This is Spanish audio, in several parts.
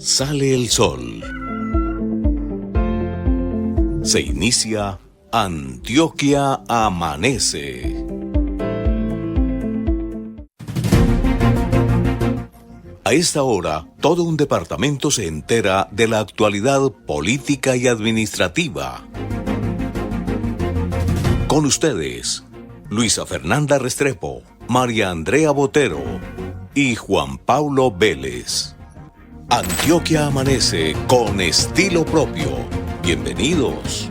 Sale el sol. Se inicia Antioquia Amanece. A esta hora, todo un departamento se entera de la actualidad política y administrativa. Con ustedes, Luisa Fernanda Restrepo, María Andrea Botero y Juan Pablo Vélez. Antioquia Amanece con estilo propio. Bienvenidos.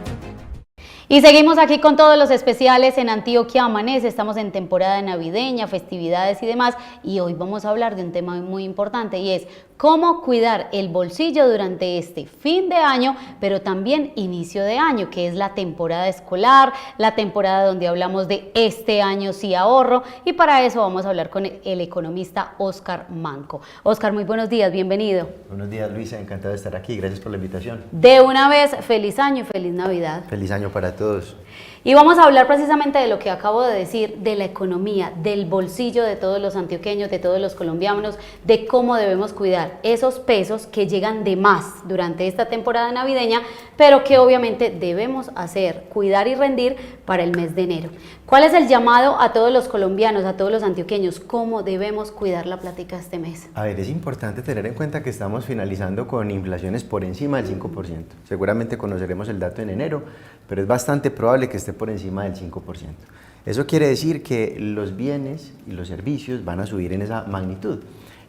Y seguimos aquí con todos los especiales en Antioquia Amanece. Estamos en temporada navideña, festividades y demás, y hoy vamos a hablar de un tema muy importante y es cómo cuidar el bolsillo durante este fin de año, pero también inicio de año, que es la temporada escolar, la temporada donde hablamos de este año sí ahorro, y para eso vamos a hablar con el economista Óscar Manco. Óscar, muy buenos días, bienvenido. Buenos días, Luisa, encantado de estar aquí, gracias por la invitación. De una vez, feliz año y feliz Navidad. Feliz año para todos. Y vamos a hablar precisamente de lo que acabo de decir, de la economía, del bolsillo de todos los antioqueños, de todos los colombianos, de cómo debemos cuidar esos pesos que llegan de más durante esta temporada navideña, pero que obviamente debemos hacer, cuidar y rendir para el mes de enero. ¿Cuál es el llamado a todos los colombianos, a todos los antioqueños? ¿Cómo debemos cuidar la plática este mes? A ver, es importante tener en cuenta que estamos finalizando con inflaciones por encima del 5%. Seguramente conoceremos el dato en enero, pero es bastante probable que esté por encima del 5%. Eso quiere decir que los bienes y los servicios van a subir en esa magnitud.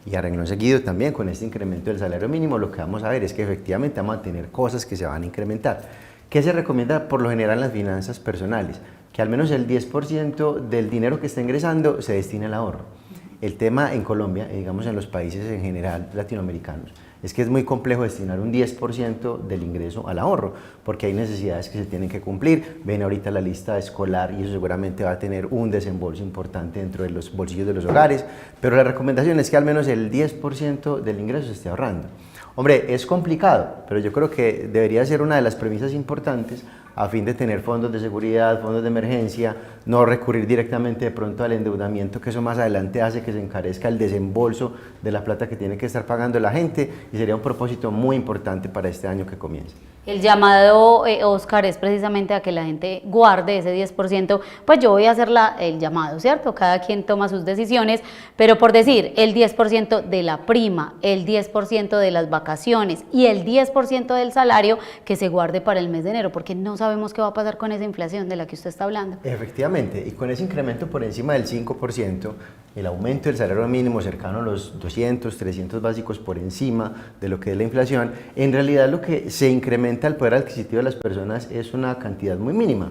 Y a renglón seguido también con este incremento del salario mínimo lo que vamos a ver es que efectivamente vamos a tener cosas que se van a incrementar. ¿Qué se recomienda por lo general en las finanzas personales? Que al menos el 10% del dinero que está ingresando se destine al ahorro. El tema en Colombia, digamos en los países en general latinoamericanos, es que es muy complejo destinar un 10% del ingreso al ahorro, porque hay necesidades que se tienen que cumplir. Ven ahorita la lista escolar y eso seguramente va a tener un desembolso importante dentro de los bolsillos de los hogares, pero la recomendación es que al menos el 10% del ingreso se esté ahorrando. Hombre, es complicado, pero yo creo que debería ser una de las premisas importantes a fin de tener fondos de seguridad, fondos de emergencia, no recurrir directamente de pronto al endeudamiento, que eso más adelante hace que se encarezca el desembolso de la plata que tiene que estar pagando la gente, y sería un propósito muy importante para este año que comienza. El llamado, Óscar, es precisamente a que la gente guarde ese 10%, pues yo voy a hacer el llamado, ¿cierto? Cada quien toma sus decisiones, pero por decir, el 10% de la prima, el 10% de las vacaciones y el 10% del salario que se guarde para el mes de enero, porque no sabemos qué va a pasar con esa inflación de la que usted está hablando. Efectivamente, y con ese incremento por encima del 5%, el aumento del salario mínimo cercano a los 200, 300 básicos por encima de lo que es la inflación, en realidad lo que se incrementa el poder adquisitivo de las personas es una cantidad muy mínima,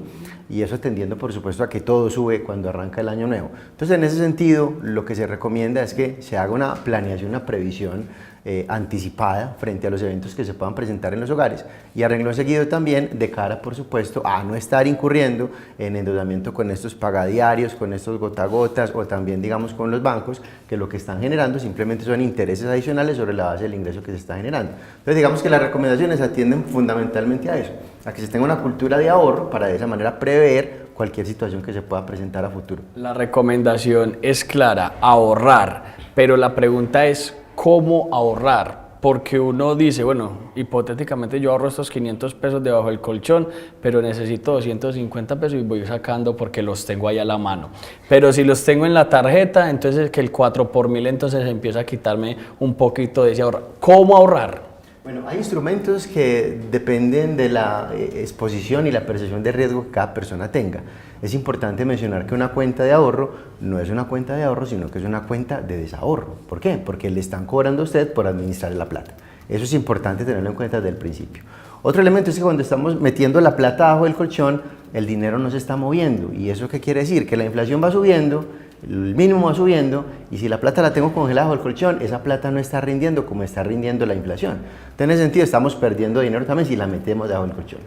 y eso atendiendo por supuesto a que todo sube cuando arranca el año nuevo. Entonces en ese sentido lo que se recomienda es que se haga una planeación, una previsión anticipada frente a los eventos que se puedan presentar en los hogares, y a renglón seguido también de cara por supuesto a no estar incurriendo en endeudamiento con estos pagadiarios, con estos gotagotas o también digamos con los bancos, que lo que están generando simplemente son intereses adicionales sobre la base del ingreso que se está generando. Entonces digamos que las recomendaciones atienden fundamentalmente a eso, a que se tenga una cultura de ahorro para de esa manera prever cualquier situación que se pueda presentar a futuro. La recomendación es clara, ahorrar, pero la pregunta es ¿cómo ahorrar? Porque uno dice, bueno, hipotéticamente yo ahorro estos 500 pesos debajo del colchón, pero necesito 250 pesos y voy sacando porque los tengo ahí a la mano. Pero si los tengo en la tarjeta, entonces que el 4 por 1000 entonces empieza a quitarme un poquito de ese ahorro. ¿Cómo ahorrar? Bueno, hay instrumentos que dependen de la exposición y la percepción de riesgo que cada persona tenga. Es importante mencionar que una cuenta de ahorro no es una cuenta de ahorro, sino que es una cuenta de desahorro. ¿Por qué? Porque le están cobrando a usted por administrar la plata. Eso es importante tenerlo en cuenta desde el principio. Otro elemento es que cuando estamos metiendo la plata bajo el colchón, el dinero no se está moviendo. ¿Y eso qué quiere decir? Que la inflación va subiendo, el mínimo va subiendo, y si la plata la tengo congelada bajo el colchón, esa plata no está rindiendo como está rindiendo la inflación. Entonces, en ese sentido, estamos perdiendo dinero también si la metemos debajo del colchón.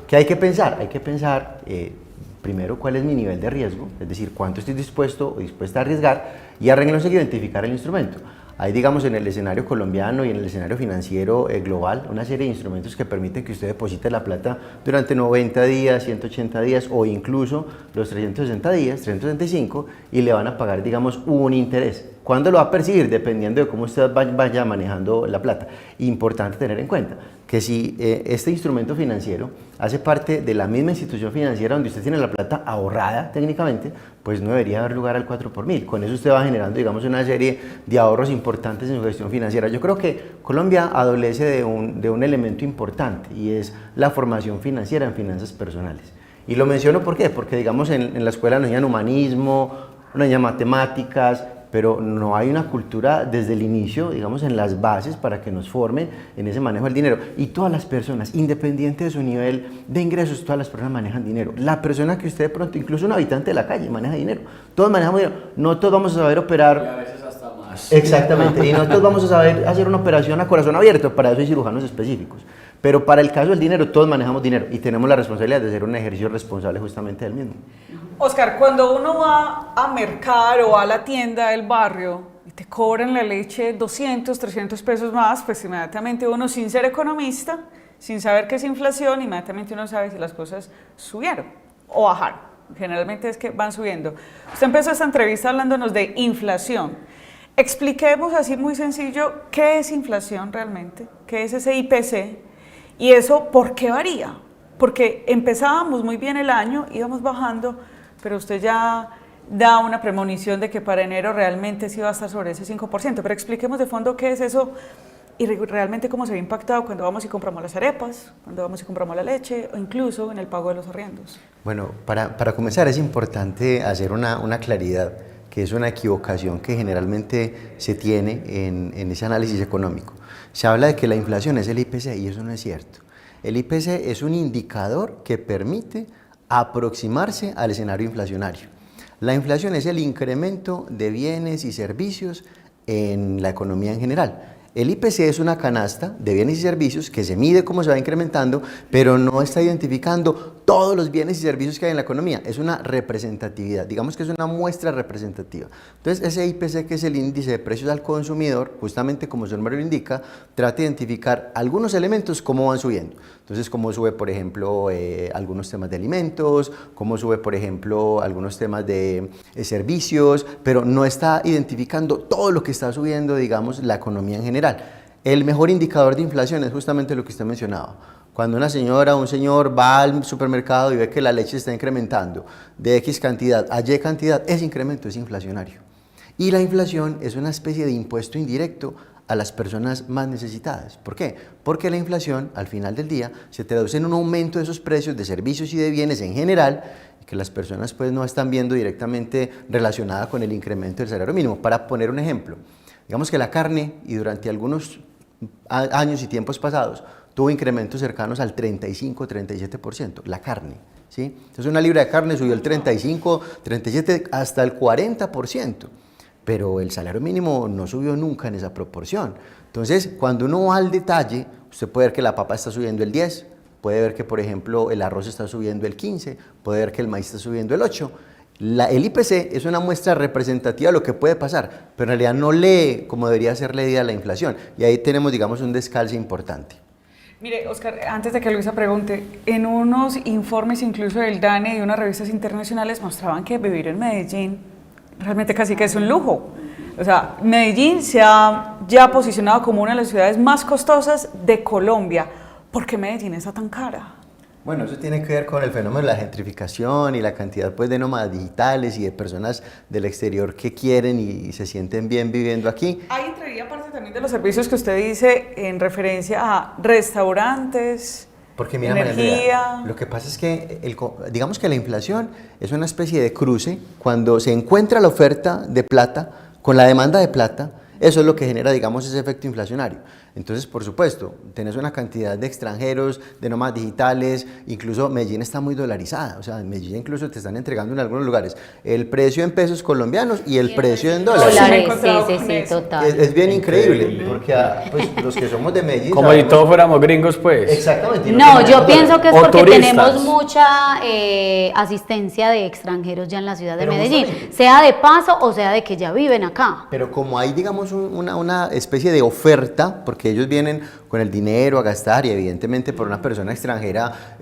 ¿Qué hay que pensar? Hay que pensar primero cuál es mi nivel de riesgo, es decir, cuánto estoy dispuesto o dispuesta a arriesgar, y a renglón seguido identificar el instrumento. Hay, digamos, en el escenario colombiano y en el escenario financiero global, una serie de instrumentos que permiten que usted deposite la plata durante 90 días, 180 días o incluso los 360 días, 365, y le van a pagar, digamos, un interés. ¿Cuándo lo va a percibir? Dependiendo de cómo usted vaya manejando la plata. Importante tener en cuenta que si este instrumento financiero hace parte de la misma institución financiera donde usted tiene la plata ahorrada técnicamente, pues no debería dar lugar al 4 por mil. Con eso usted va generando, digamos, una serie de ahorros importantes en su gestión financiera. Yo creo que Colombia adolece de un elemento importante y es la formación financiera en finanzas personales. Y lo menciono ¿por qué? Porque digamos en la escuela nos enseñan humanismo, nos enseñan matemáticas, pero no hay una cultura desde el inicio, digamos, en las bases para que nos formen en ese manejo del dinero. Y todas las personas, independiente de su nivel de ingresos, todas las personas manejan dinero. La persona que usted de pronto, incluso un habitante de la calle, maneja dinero. Todos manejamos dinero. No todos vamos a saber operar. Y a veces hasta más. Exactamente. Y no todos vamos a saber hacer una operación a corazón abierto. Para eso hay cirujanos específicos. Pero para el caso del dinero, todos manejamos dinero y tenemos la responsabilidad de hacer un ejercicio responsable justamente del mismo. Oscar, cuando uno va a mercar o a la tienda del barrio y te cobran la leche 200, 300 pesos más, pues inmediatamente uno, sin ser economista, sin saber qué es inflación, inmediatamente uno sabe si las cosas subieron o bajaron. Generalmente es que van subiendo. Usted empezó esta entrevista hablándonos de inflación. Expliquemos así muy sencillo qué es inflación realmente, qué es ese IPC y eso por qué varía. Porque empezábamos muy bien el año, íbamos bajando, pero usted ya da una premonición de que para enero realmente sí va a estar sobre ese 5%. Pero expliquemos de fondo qué es eso y realmente cómo se ve impactado cuando vamos y compramos las arepas, cuando vamos y compramos la leche o incluso en el pago de los arriendos. Bueno, para comenzar es importante hacer una claridad, que es una equivocación que generalmente se tiene en ese análisis económico. Se habla de que la inflación es el IPC y eso no es cierto. El IPC es un indicador que permite aproximarse al escenario inflacionario. La inflación es el incremento de bienes y servicios en la economía en general. El IPC es una canasta de bienes y servicios que se mide cómo se va incrementando, pero no está identificando todos los bienes y servicios que hay en la economía. Es una representatividad, digamos que es una muestra representativa. Entonces, ese IPC, que es el índice de precios al consumidor, justamente como su nombre lo indica, trata de identificar algunos elementos, cómo van subiendo. Entonces, cómo sube, por ejemplo, algunos temas de alimentos, cómo sube, por ejemplo, algunos temas de servicios, pero no está identificando todo lo que está subiendo, digamos, la economía en general. El mejor indicador de inflación es justamente lo que usted mencionaba. Cuando una señora o un señor va al supermercado y ve que la leche está incrementando de X cantidad a Y cantidad, ese incremento es inflacionario. Y la inflación es una especie de impuesto indirecto a las personas más necesitadas. ¿Por qué? Porque la inflación, al final del día, se traduce en un aumento de esos precios de servicios y de bienes en general, que las personas pues no están viendo directamente relacionada con el incremento del salario mínimo. Para poner un ejemplo, digamos que la carne, y durante algunos años y tiempos pasados, tuvo incrementos cercanos al 35-37%, la carne, ¿sí? Entonces una libra de carne subió el 35, 37, hasta el 40%, pero el salario mínimo no subió nunca en esa proporción. Entonces, cuando uno va al detalle, usted puede ver que la papa está subiendo el 10, puede ver que, por ejemplo, el arroz está subiendo el 15, puede ver que el maíz está subiendo el 8. El IPC es una muestra representativa de lo que puede pasar, pero en realidad no lee como debería ser leída la inflación. Y ahí tenemos, digamos, un descalce importante. Mire, Oscar, antes de que Luisa pregunte, en unos informes incluso del DANE y de unas revistas internacionales mostraban que vivir en Medellín realmente casi que es un lujo. O sea, Medellín se ha ya posicionado como una de las ciudades más costosas de Colombia. ¿Por qué Medellín está tan cara? Bueno, eso tiene que ver con el fenómeno de la gentrificación y la cantidad pues, de nómadas digitales y de personas del exterior que quieren y se sienten bien viviendo aquí. Ahí entraría parte también de los servicios que usted dice en referencia a restaurantes, porque mira, energía. Lo que pasa es que, digamos que la inflación es una especie de cruce. Cuando se encuentra la oferta de plata con la demanda de plata, eso es lo que genera, digamos, ese efecto inflacionario. Entonces, por supuesto, tenés una cantidad de extranjeros, de nómadas digitales, incluso Medellín está muy dolarizada, o sea, en Medellín incluso te están entregando en algunos lugares el precio en pesos colombianos y el precio en dólares. Sí, total. Es bien increíble, porque pues, los que somos de Medellín... Como si todos fuéramos gringos, pues. Exactamente. No, yo pienso que es porque turistas. tenemos mucha asistencia de extranjeros ya en la ciudad de Medellín, sea de paso o sea de que ya viven acá. Pero como hay, digamos, digamos, una especie de oferta, porque ellos vienen con el dinero a gastar y evidentemente por una persona extranjera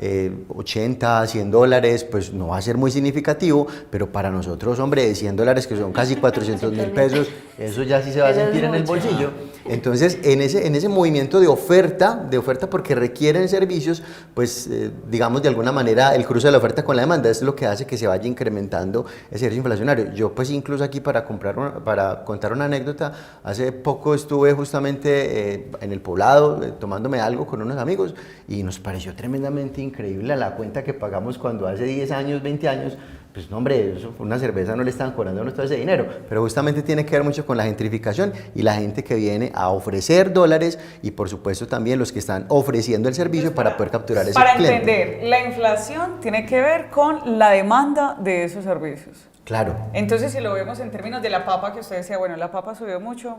80, 100 dólares, pues no va a ser muy significativo, pero para nosotros, hombre, de 100 dólares que son casi 400.000 pesos, eso ya sí se va a sentir en el bolsillo. Entonces, en ese movimiento de oferta porque requieren servicios, pues digamos de alguna manera el cruce de la oferta con la demanda es lo que hace que se vaya incrementando ese ejercicio inflacionario. Yo pues incluso aquí para contar una anécdota, hace poco estuve justamente en el Poblado tomándome algo con unos amigos y nos pareció tremendamente increíble la cuenta que pagamos cuando hace 10 años, 20 años, pues no, hombre, eso, una cerveza no le estaban cobrando todo ese dinero, pero justamente tiene que ver mucho con la gentrificación y la gente que viene a ofrecer dólares y por supuesto también los que están ofreciendo el servicio para poder capturar ese cliente. Para entender, la inflación tiene que ver con la demanda de esos servicios. Claro. Entonces, si lo vemos en términos de la papa, que usted decía, bueno, la papa subió mucho,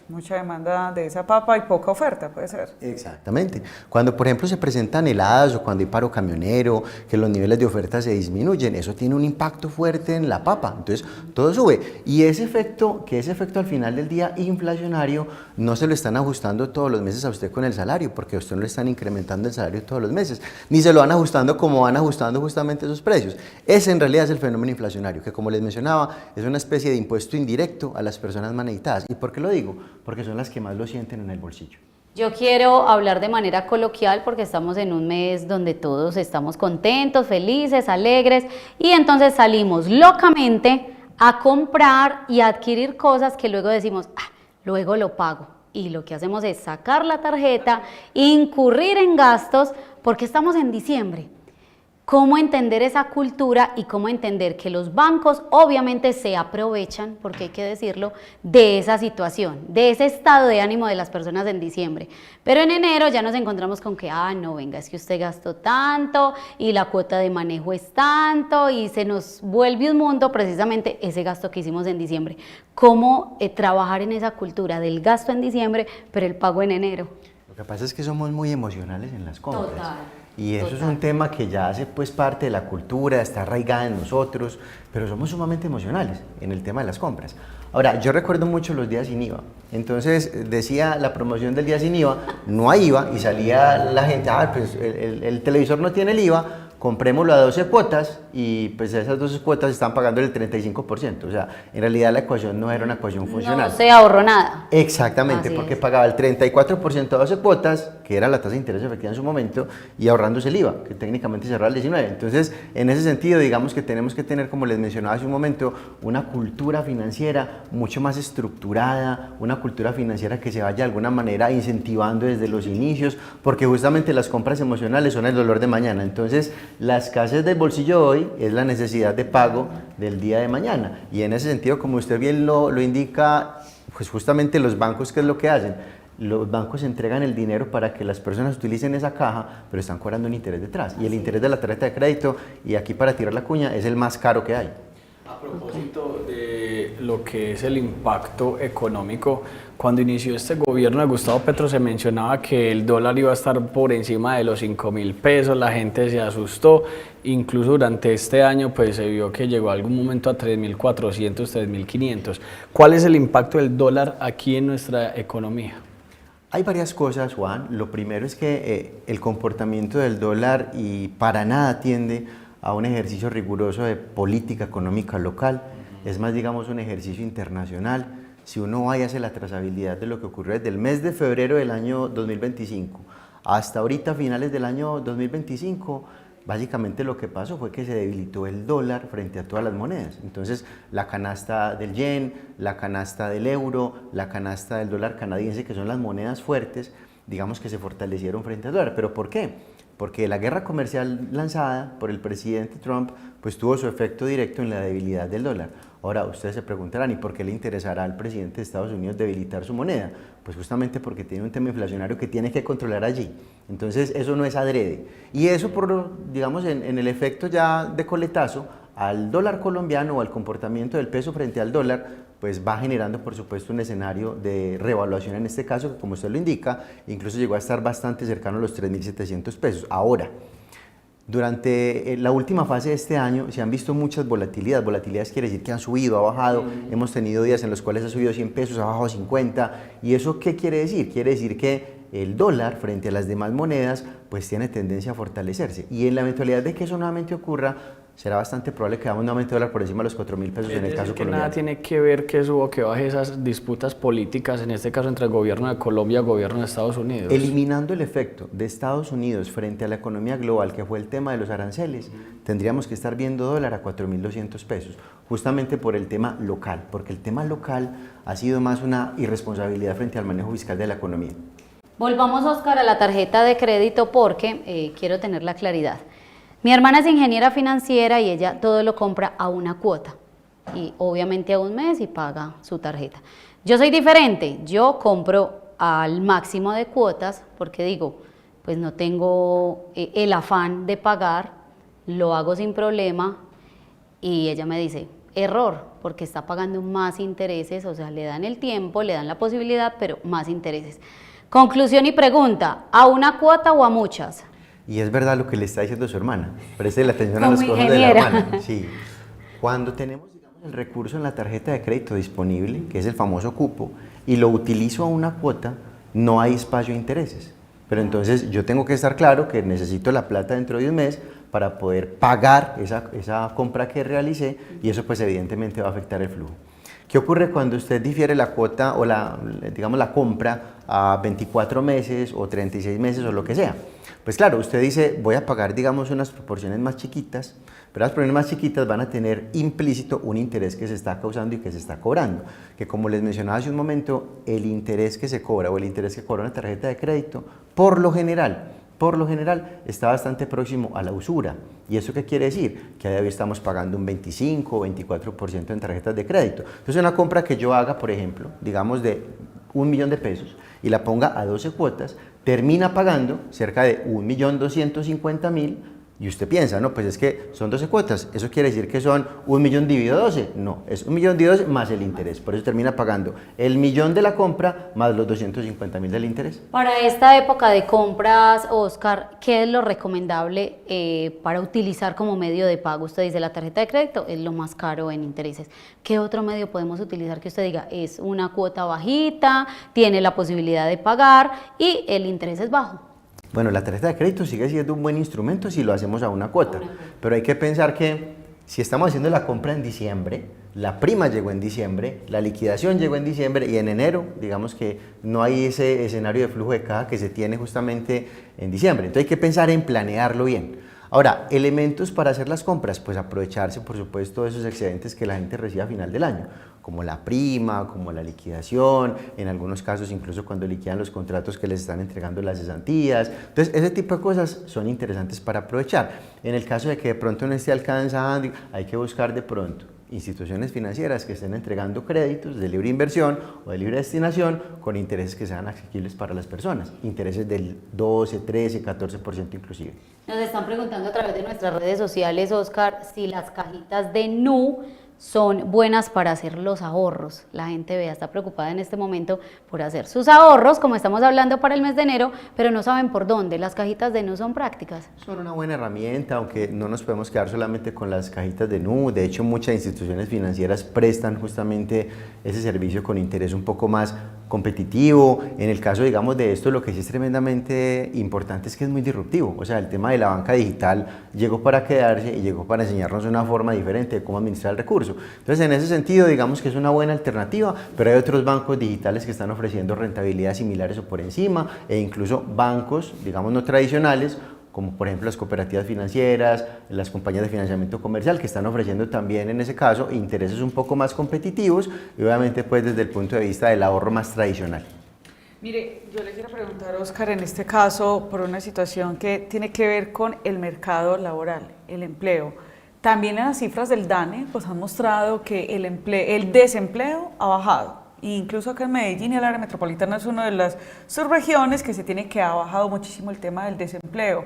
mucha demanda de esa papa y poca oferta, puede ser. Exactamente. Cuando, por ejemplo, se presentan heladas o cuando hay paro camionero, que los niveles de oferta se disminuyen, eso tiene un impacto fuerte en la papa. Entonces, todo sube. Y ese efecto al final del día inflacionario, no se lo están ajustando todos los meses a usted con el salario, porque a usted no le están incrementando el salario todos los meses, ni se lo van ajustando como van ajustando justamente esos precios. Ese en realidad es el fenómeno inflacionario, que como les mencionaba, es una especie de impuesto indirecto a las personas más necesitadas. ¿Y por qué lo digo? Porque son las que más lo sienten en el bolsillo. Yo quiero hablar de manera coloquial porque estamos en un mes donde todos estamos contentos, felices, alegres y entonces salimos locamente a comprar y a adquirir cosas que luego decimos, luego lo pago. Y lo que hacemos es sacar la tarjeta, incurrir en gastos porque estamos en diciembre. Cómo entender esa cultura y cómo entender que los bancos obviamente se aprovechan, porque hay que decirlo, de esa situación, de ese estado de ánimo de las personas en diciembre. Pero en enero ya nos encontramos con que, no, venga, es que usted gastó tanto y la cuota de manejo es tanto y se nos vuelve un mundo precisamente ese gasto que hicimos en diciembre. ¿Cómo trabajar en esa cultura del gasto en diciembre, pero el pago en enero? Lo que pasa es que somos muy emocionales en las compras. Total. Y eso es un tema que ya hace pues parte de la cultura, está arraigada en nosotros, pero somos sumamente emocionales en el tema de las compras. Ahora, yo recuerdo mucho los días sin IVA. Entonces decía la promoción del día sin IVA, no hay IVA, y salía la gente, pues el televisor no tiene el IVA, comprémoslo a 12 cuotas y pues esas 12 cuotas están pagando el 35%. O sea, en realidad la ecuación no era una ecuación funcional. No se ahorró nada. Exactamente, Así porque es. pagaba el 34% a 12 cuotas, que era la tasa de interés efectiva en su momento, y ahorrándose el IVA, que técnicamente cerraba el 19%. Entonces, en ese sentido, digamos que tenemos que tener, como les mencionaba hace un momento, una cultura financiera mucho más estructurada, una cultura financiera que se vaya de alguna manera incentivando desde los inicios, porque justamente las compras emocionales son el dolor de mañana. Entonces, la escasez del bolsillo hoy es la necesidad de pago del día de mañana. Y en ese sentido, como usted bien lo indica, pues justamente los bancos, ¿qué es lo que hacen? Los bancos entregan el dinero para que las personas utilicen esa caja, pero están cobrando un interés detrás. Y el interés de la tarjeta de crédito, y aquí para tirar la cuña, es el más caro que hay. A propósito de lo que es el impacto económico, cuando inició este gobierno de Gustavo Petro se mencionaba que el dólar iba a estar por encima de los 5.000 pesos, la gente se asustó, incluso durante este año pues se vio que llegó a algún momento a 3.400, 3.500. ¿Cuál es el impacto del dólar aquí en nuestra economía? Hay varias cosas, Juan. Lo primero es que el comportamiento del dólar y para nada tiende a un ejercicio riguroso de política económica local, es más, digamos, un ejercicio internacional. Si uno va y hace la trazabilidad de lo que ocurrió desde el mes de febrero del año 2025 hasta ahorita finales del año 2025, básicamente lo que pasó fue que se debilitó el dólar frente a todas las monedas. Entonces, la canasta del yen, la canasta del euro, la canasta del dólar canadiense, que son las monedas fuertes, digamos que se fortalecieron frente al dólar. ¿Pero por qué? Porque la guerra comercial lanzada por el presidente Trump pues tuvo su efecto directo en la debilidad del dólar. Ahora, ustedes se preguntarán, ¿y por qué le interesará al presidente de Estados Unidos debilitar su moneda? Pues justamente porque tiene un tema inflacionario que tiene que controlar allí. Entonces, eso no es adrede. Y eso, digamos, en el efecto ya de coletazo, al dólar colombiano o al comportamiento del peso frente al dólar, pues va generando, por supuesto, un escenario de revaluación en este caso, que como usted lo indica, incluso llegó a estar bastante cercano a los 3.700 pesos. Ahora, Durante la última fase de este año se han visto muchas volatilidades. Volatilidades quiere decir que han subido, ha bajado. Hemos tenido días en los cuales ha subido 100 pesos, ha bajado 50. ¿Y eso qué quiere decir? Quiere decir que el dólar frente a las demás monedas pues tiene tendencia a fortalecerse. Y en la eventualidad de que eso nuevamente ocurra, será bastante probable que hagamos un aumento de dólar por encima de los 4.000 pesos en el caso que colombiano. nada tiene que ver que suba o que baje esas disputas políticas, en este caso entre el gobierno de Colombia y el gobierno de Estados Unidos. Eliminando el efecto de Estados Unidos frente a la economía global, que fue el tema de los aranceles, tendríamos que estar viendo dólar a 4.200 pesos, justamente por el tema local, porque el tema local ha sido más una irresponsabilidad frente al manejo fiscal de la economía. Volvamos, Oscar, a la tarjeta de crédito porque quiero tener la claridad. Mi hermana es ingeniera financiera y ella todo lo compra a una cuota y obviamente a un mes y paga su tarjeta. Yo soy diferente, yo compro al máximo de cuotas porque digo, pues no tengo el afán de pagar, lo hago sin problema y ella me dice, error, porque está pagando más intereses, o sea, le dan el tiempo, le dan la posibilidad, pero más intereses. Conclusión y pregunta, ¿a una cuota o a muchas? Y es verdad lo que le está diciendo su hermana. Preste la atención a Como las cosas de la ingeniera. hermana. Sí. Cuando tenemos, digamos, el recurso en la tarjeta de crédito disponible, que es el famoso cupo, y lo utilizo a una cuota, no hay espacio de intereses. Pero entonces yo tengo que estar claro que necesito la plata dentro de un mes para poder pagar esa compra que realicé y eso pues evidentemente va a afectar el flujo. ¿Qué ocurre cuando usted difiere la cuota o digamos la compra a 24 meses o 36 meses o lo que sea? Pues claro, usted dice, voy a pagar, digamos, unas proporciones más chiquitas, pero las proporciones más chiquitas van a tener implícito un interés que se está causando y que se está cobrando. Que como les mencionaba hace un momento, el interés que se cobra o el interés que cobra una tarjeta de crédito, por lo general, está bastante próximo a la usura. ¿Y eso qué quiere decir? Que a día de hoy estamos pagando un 25 o 24% en tarjetas de crédito. Entonces una compra que yo haga, por ejemplo, digamos de 1 millón de pesos y la ponga a 12 cuotas, termina pagando cerca de 1.250.000 y usted piensa, no, pues es que son 12 cuotas, eso quiere decir que son 1 millón dividido 12, no, es 1 millón dividido 12 más el interés, por eso termina pagando el millón de la compra más los 250.000 del interés. Para esta época de compras, Oscar, ¿qué es lo recomendable para utilizar como medio de pago? Usted dice la tarjeta de crédito es lo más caro en intereses. ¿Qué otro medio podemos utilizar que usted diga es una cuota bajita, tiene la posibilidad de pagar y el interés es bajo? Bueno, la tarjeta de crédito sigue siendo un buen instrumento si lo hacemos a una cuota, pero hay que pensar que si estamos haciendo la compra en diciembre, la prima llegó en diciembre, la liquidación llegó en diciembre y en enero, digamos que no hay ese escenario de flujo de caja que se tiene justamente en diciembre. Entonces hay que pensar en planearlo bien. Ahora, elementos para hacer las compras, pues aprovecharse por supuesto de esos excedentes que la gente recibe a final del año, como la prima, como la liquidación, en algunos casos incluso cuando liquidan los contratos que les están entregando las cesantías. Entonces ese tipo de cosas son interesantes para aprovechar. En el caso de que de pronto no esté alcanzando, hay que buscar de pronto instituciones financieras que estén entregando créditos de libre inversión o de libre destinación con intereses que sean asequibles para las personas, intereses del 12, 13, 14% inclusive. Nos están preguntando a través de nuestras redes sociales, Oscar, si las cajitas de Nu son buenas para hacer los ahorros. La gente está preocupada en este momento por hacer sus ahorros, como estamos hablando para el mes de enero, pero no saben por dónde. Las cajitas de Nu son prácticas. Son una buena herramienta, aunque no nos podemos quedar solamente con las cajitas de Nu. De hecho, muchas instituciones financieras prestan justamente ese servicio con interés un poco más competitivo. En el caso, digamos, de esto, lo que sí es tremendamente importante es que es muy disruptivo. O sea, el tema de la banca digital llegó para quedarse y llegó para enseñarnos una forma diferente de cómo administrar el recurso. Entonces, en ese sentido, digamos que es una buena alternativa, pero hay otros bancos digitales que están ofreciendo rentabilidades similares o por encima, e incluso bancos, digamos, no tradicionales, como por ejemplo las cooperativas financieras, las compañías de financiamiento comercial, que están ofreciendo también en ese caso intereses un poco más competitivos y obviamente pues desde el punto de vista del ahorro más tradicional. Mire, yo le quiero preguntar, Oscar, en este caso por una situación que tiene que ver con el mercado laboral, el empleo. También las cifras del DANE pues, han mostrado que el desempleo ha bajado. Incluso acá en Medellín y el área metropolitana es una de las subregiones que se tiene que ha bajado muchísimo el tema del desempleo.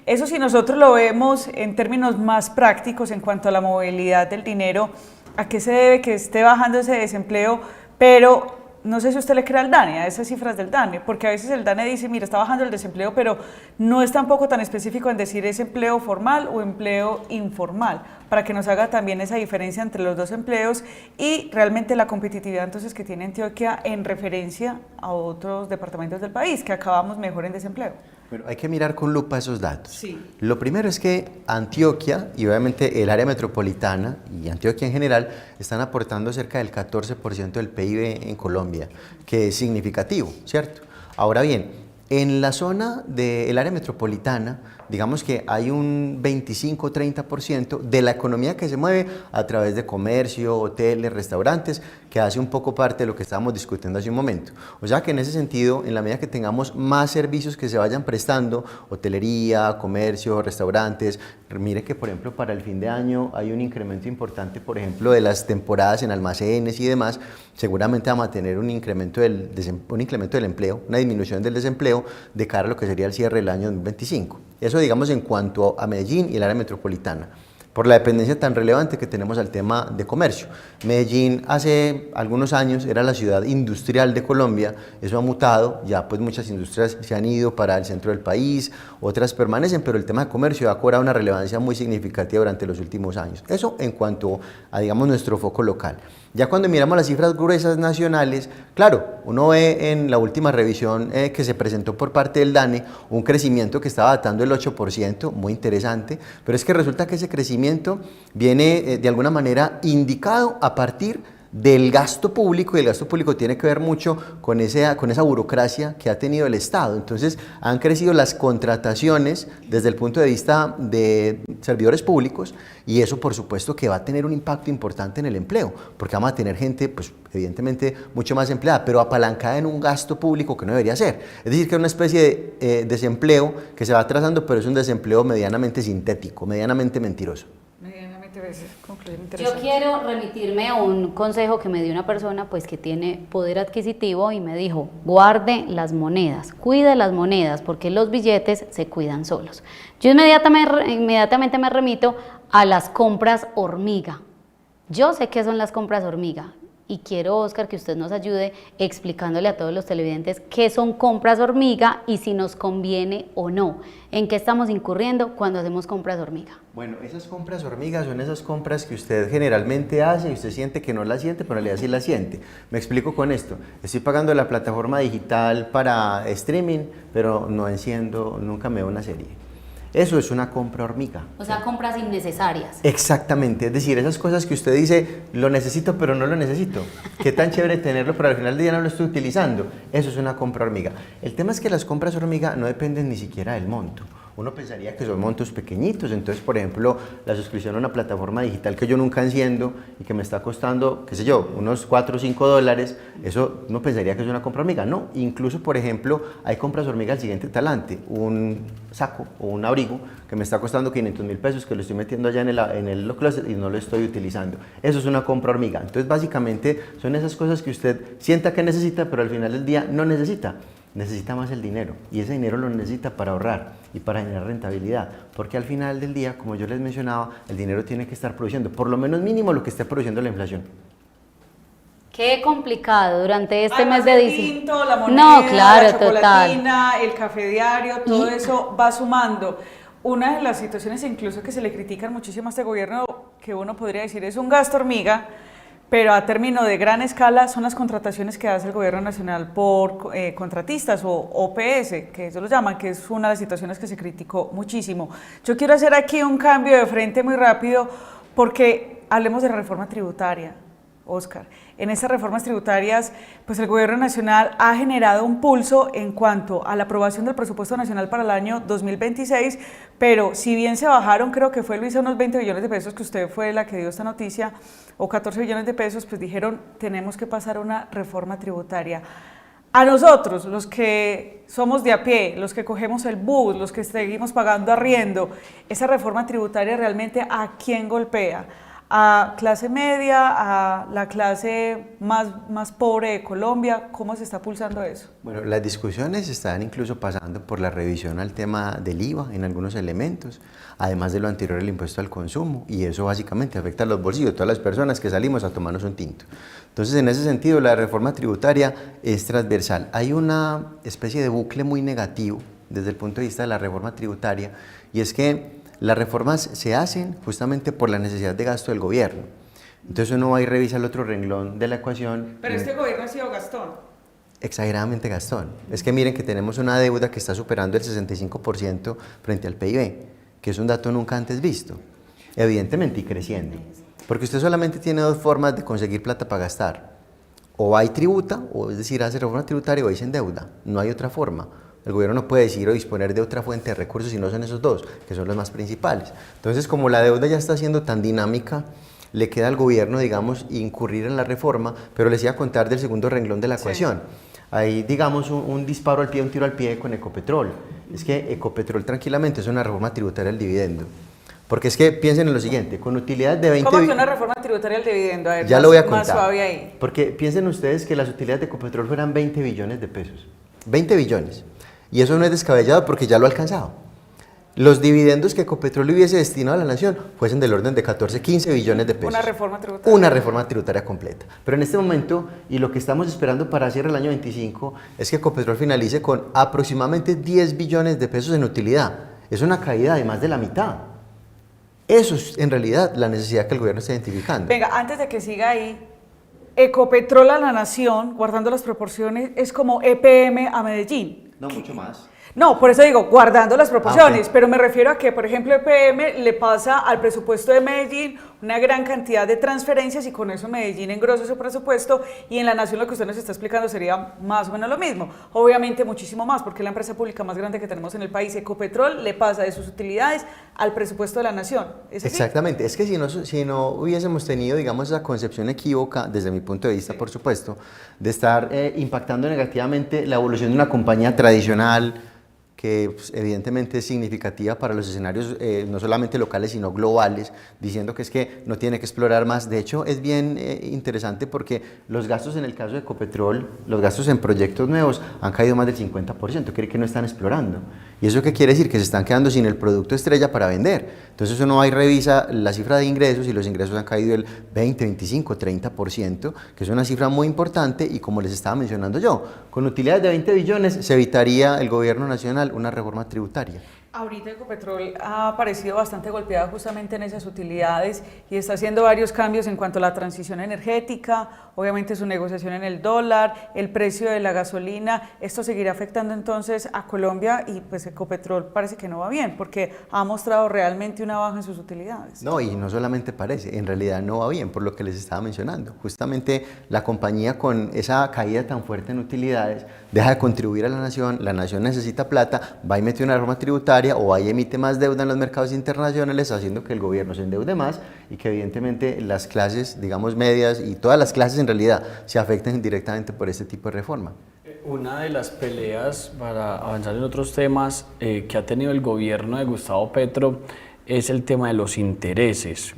Eso si nosotros lo vemos en términos más prácticos en cuanto a la movilidad del dinero, ¿a qué se debe que esté bajando ese desempleo? Pero no sé si usted le crea al DANE, a esas cifras del DANE, porque a veces el DANE dice, mira, está bajando el desempleo, pero no es tampoco tan específico en decir es empleo formal o empleo informal, para que nos haga también esa diferencia entre los dos empleos y realmente la competitividad entonces que tiene Antioquia en referencia a otros departamentos del país, que acabamos mejor en desempleo. Bueno, hay que mirar con lupa esos datos. Sí. Lo primero es que Antioquia y obviamente el área metropolitana y Antioquia en general están aportando cerca del 14% del PIB en Colombia, que es significativo, ¿cierto? Ahora bien, en la zona del área metropolitana, digamos que hay un 25-30% de la economía que se mueve a través de comercio, hoteles, restaurantes, que hace un poco parte de lo que estábamos discutiendo hace un momento. O sea que en ese sentido, en la medida que tengamos más servicios que se vayan prestando, hotelería, comercio, restaurantes, mire que por ejemplo para el fin de año hay un incremento importante, por ejemplo, de las temporadas en almacenes y demás, seguramente vamos a tener un incremento del empleo, una disminución del desempleo de cara a lo que sería el cierre del año 2025. Eso digamos en cuanto a Medellín y el área metropolitana, por la dependencia tan relevante que tenemos al tema de comercio. Medellín hace algunos años era la ciudad industrial de Colombia, eso ha mutado, ya pues muchas industrias se han ido para el centro del país, otras permanecen, pero el tema de comercio ha cobrado una relevancia muy significativa durante los últimos años. Eso en cuanto a, digamos, nuestro foco local. Ya cuando miramos las cifras gruesas nacionales, claro, uno ve en la última revisión que se presentó por parte del DANE un crecimiento que estaba datando el 8%, muy interesante, pero es que resulta que ese crecimiento viene de alguna manera indicado a partir del gasto público, y el gasto público tiene que ver mucho con esa burocracia que ha tenido el Estado. Entonces han crecido las contrataciones desde el punto de vista de servidores públicos, y eso por supuesto que va a tener un impacto importante en el empleo, porque vamos a tener gente pues evidentemente mucho más empleada, pero apalancada en un gasto público que no debería ser. Es decir, que es una especie de desempleo que se va trazando, pero es un desempleo medianamente sintético, medianamente mentiroso. Yo quiero remitirme a un consejo que me dio una persona pues que tiene poder adquisitivo y me dijo: guarde las monedas, cuide las monedas, porque los billetes se cuidan solos. Yo inmediatamente me remito a las compras hormiga. Yo sé qué son las compras hormiga y quiero, Oscar, que usted nos ayude explicándole a todos los televidentes qué son compras hormiga y si nos conviene o no, en qué estamos incurriendo cuando hacemos compras hormiga. Bueno, esas compras hormigas son esas compras que usted generalmente hace y usted siente que no las siente, pero en realidad sí las siente. Me explico con esto. Estoy pagando la plataforma digital para streaming, pero no enciendo, nunca me veo una serie. Eso es una compra hormiga. O sea, compras innecesarias. Exactamente, es decir, esas cosas que usted dice, lo necesito pero no lo necesito. Qué tan chévere tenerlo, pero al final del día no lo estoy utilizando. Eso es una compra hormiga. El tema es que las compras hormiga no dependen ni siquiera del monto. Uno pensaría que son montos pequeñitos, entonces por ejemplo la suscripción a una plataforma digital que yo nunca enciendo y que me está costando, qué sé yo, unos 4 o 5 dólares, eso uno pensaría que es una compra hormiga. No, incluso por ejemplo hay compras hormiga al siguiente talante: un saco o un abrigo que me está costando 500.000 pesos, que lo estoy metiendo allá en el closet y no lo estoy utilizando. Eso es una compra hormiga. Entonces básicamente son esas cosas que usted sienta que necesita, pero al final del día no necesita. Necesita más el dinero, y ese dinero lo necesita para ahorrar y para generar rentabilidad, porque al final del día, como yo les mencionaba, el dinero tiene que estar produciendo por lo menos mínimo lo que esté produciendo la inflación. Qué complicado durante este mes Además, de el diciembre. tinto, la moneda, No, claro, la chocolatina, total. el café diario, todo eso va sumando. Una de las situaciones incluso que se le critican muchísimo a este gobierno, que uno podría decir es un gasto hormiga, pero a término de gran escala, son las contrataciones que hace el gobierno nacional por contratistas o OPS, que eso lo llaman, que es una de las situaciones que se criticó muchísimo. Yo quiero hacer aquí un cambio de frente muy rápido, porque hablemos de la reforma tributaria, Oscar. En estas reformas tributarias, pues el gobierno nacional ha generado un pulso en cuanto a la aprobación del presupuesto nacional para el año 2026, pero si bien se bajaron, creo que fue, Luisa, unos 20 billones de pesos, que usted fue la que dio esta noticia, o 14 billones de pesos, pues dijeron, tenemos que pasar a una reforma tributaria. A nosotros, los que somos de a pie, los que cogemos el bus, los que seguimos pagando arriendo, esa reforma tributaria realmente ¿a quién golpea? a clase media, a la clase más pobre de Colombia? ¿Cómo se está pulsando eso? Bueno, las discusiones están incluso pasando por la revisión al tema del IVA en algunos elementos, además de lo anterior el impuesto al consumo, y eso básicamente afecta a los bolsillos de todas las personas que salimos a tomarnos un tinto. Entonces, en ese sentido, la reforma tributaria es transversal. Hay una especie de bucle muy negativo desde el punto de vista de la reforma tributaria, y es que las reformas se hacen justamente por la necesidad de gasto del gobierno. Entonces uno va y revisa el otro renglón de la ecuación. Pero este gobierno ha sido gastón. Exageradamente gastón. Es que miren que tenemos una deuda que está superando el 65% frente al PIB, que es un dato nunca antes visto, evidentemente, y creciendo. Porque usted solamente tiene dos formas de conseguir plata para gastar. O va y tributa, o es decir, hace reforma tributaria, o se endeuda. No hay otra forma. El gobierno no puede decidir o disponer de otra fuente de recursos si no son esos dos, que son los más principales. Entonces, como la deuda ya está siendo tan dinámica, le queda al gobierno, digamos, incurrir en la reforma, pero les iba a contar del segundo renglón de la ecuación. Hay, digamos, un disparo al pie, un tiro al pie con Ecopetrol. Es que Ecopetrol tranquilamente es una reforma tributaria del dividendo. Porque es que piensen en lo siguiente, con utilidades de 20... ¿Cómo que una reforma tributaria del dividendo? A ver, ya lo voy a contar. Más suave ahí. Porque piensen ustedes que las utilidades de Ecopetrol fueran 20 billones de pesos. 20 billones. Y eso no es descabellado porque ya lo ha alcanzado. Los dividendos que Ecopetrol hubiese destinado a la nación fuesen del orden de 14, 15 billones de pesos. Una reforma tributaria. Una reforma tributaria completa. Pero en este momento, y lo que estamos esperando para cierre el año 25, es que Ecopetrol finalice con aproximadamente 10 billones de pesos en utilidad. Es una caída de más de la mitad. Eso es en realidad la necesidad que el gobierno está identificando. Venga, antes de que siga ahí, Ecopetrol a la nación, guardando las proporciones, es como EPM a Medellín. No, mucho más. No, por eso digo, guardando las proporciones, ok. pero me refiero a que, por ejemplo, EPM le pasa al presupuesto de Medellín una gran cantidad de transferencias y con eso Medellín engrosa su presupuesto, y en la nación lo que usted nos está explicando sería más o menos lo mismo. Obviamente muchísimo más, porque es la empresa pública más grande que tenemos en el país. Ecopetrol le pasa de sus utilidades al presupuesto de la nación. ¿Es así? Exactamente, es que si no hubiésemos tenido, digamos, esa concepción equívoca, desde mi punto de vista, por supuesto, de estar impactando negativamente la evolución de una compañía tradicional, que pues, evidentemente es significativa para los escenarios no solamente locales sino globales, diciendo que es que no tiene que explorar más. De hecho es bien interesante porque los gastos en el caso de Ecopetrol, los gastos en proyectos nuevos han caído más del 50%, quiere decir que no están explorando. ¿Y eso qué quiere decir? Que se están quedando sin el producto estrella para vender. Entonces uno va y revisa la cifra de ingresos y los ingresos han caído del 20, 25, 30%, que es una cifra muy importante, y como les estaba mencionando yo, con utilidades de 20 billones se evitaría el gobierno nacional una reforma tributaria. Ahorita Ecopetrol ha aparecido bastante golpeada justamente en esas utilidades y está haciendo varios cambios en cuanto a la transición energética, obviamente su negociación en el dólar, el precio de la gasolina. Esto seguirá afectando entonces a Colombia, y pues Ecopetrol parece que no va bien porque ha mostrado realmente una baja en sus utilidades. No, y no solamente parece, en realidad no va bien, por lo que les estaba mencionando. Justamente la compañía, con esa caída tan fuerte en utilidades, deja de contribuir a la nación necesita plata, va y mete una reforma tributaria o ahí emite más deuda en los mercados internacionales, haciendo que el gobierno se endeude más y que evidentemente las clases, digamos, medias y todas las clases en realidad se afecten directamente por este tipo de reforma. Una de las peleas, para avanzar en otros temas, que ha tenido el gobierno de Gustavo Petro es el tema de los intereses,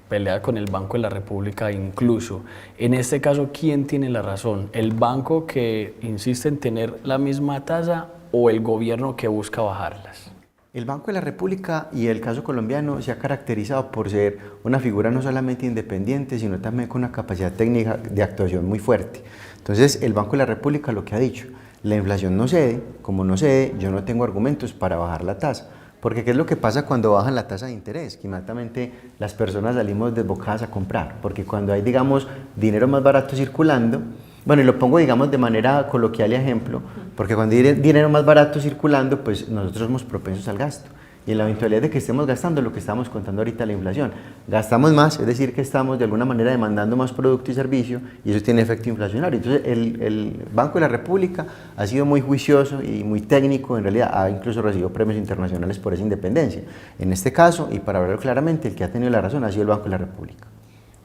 pelea con el Banco de la República incluso. En este caso, ¿quién tiene la razón? ¿El banco que insiste en tener la misma tasa o el gobierno que busca bajarlas? El Banco de la República, y el caso colombiano, se ha caracterizado por ser una figura no solamente independiente, sino también con una capacidad técnica de actuación muy fuerte. Entonces, el Banco de la República lo que ha dicho, la inflación no cede, como no cede, yo no tengo argumentos para bajar la tasa. Porque ¿qué es lo que pasa cuando bajan la tasa de interés? Que inmediatamente las personas salimos desbocadas a comprar, porque cuando hay, digamos, dinero más barato circulando, bueno, y lo pongo, digamos, de manera coloquial y ejemplo, porque cuando hay dinero más barato circulando, pues nosotros somos propensos al gasto. Y en la eventualidad de que estemos gastando lo que estamos contando ahorita, la inflación, gastamos más, es decir, que estamos de alguna manera demandando más producto y servicio, y eso tiene efecto inflacionario. Entonces, el Banco de la República ha sido muy juicioso y muy técnico, en realidad ha incluso recibido premios internacionales por esa independencia. En este caso, y para hablarlo claramente, el que ha tenido la razón ha sido el Banco de la República.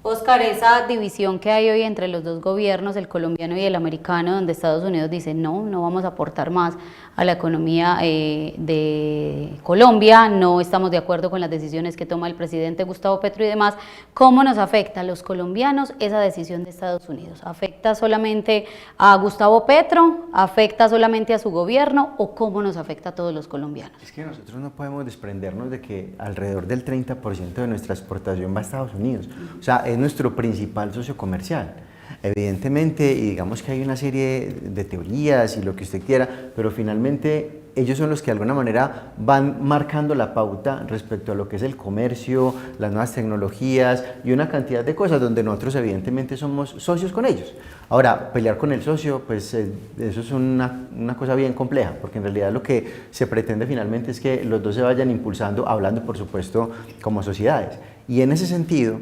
Oscar, esa división que hay hoy entre los dos gobiernos, el colombiano y el americano, donde Estados Unidos dice no vamos a aportar más a la economía de Colombia, no estamos de acuerdo con las decisiones que toma el presidente Gustavo Petro y demás, ¿cómo nos afecta a los colombianos esa decisión de Estados Unidos? ¿Afecta solamente a Gustavo Petro? ¿Afecta solamente a su gobierno? ¿O cómo nos afecta a todos los colombianos? Es que nosotros no podemos desprendernos de que alrededor del 30% de nuestra exportación va a Estados Unidos. O sea, es nuestro principal socio comercial. Evidentemente, y digamos que hay una serie de teorías y lo que usted quiera, pero finalmente ellos son los que de alguna manera van marcando la pauta respecto a lo que es el comercio, las nuevas tecnologías y una cantidad de cosas donde nosotros evidentemente somos socios con ellos. Ahora, pelear con el socio, pues eso es una cosa bien compleja, porque en realidad lo que se pretende finalmente es que los dos se vayan impulsando, hablando por supuesto como sociedades. Y en ese sentido,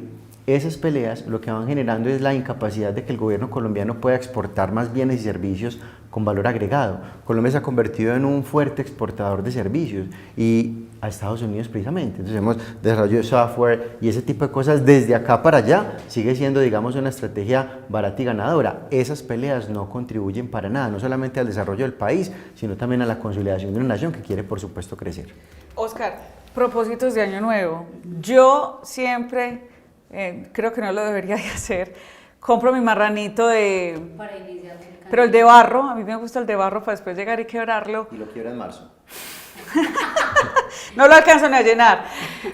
esas peleas lo que van generando es la incapacidad de que el gobierno colombiano pueda exportar más bienes y servicios con valor agregado. Colombia se ha convertido en un fuerte exportador de servicios y a Estados Unidos precisamente. Entonces hemos desarrollado software y ese tipo de cosas desde acá para allá sigue siendo, digamos, una estrategia barata y ganadora. Esas peleas no contribuyen para nada, no solamente al desarrollo del país, sino también a la consolidación de una nación que quiere, por supuesto, crecer. Oscar, propósitos de año nuevo. Yo siempre... creo que no lo debería de hacer. Compro mi marranito Para iniciar el pero el de barro, a mí me gusta el de barro para después llegar y quebrarlo. Y lo quiero en marzo. No lo alcanzan a llenar,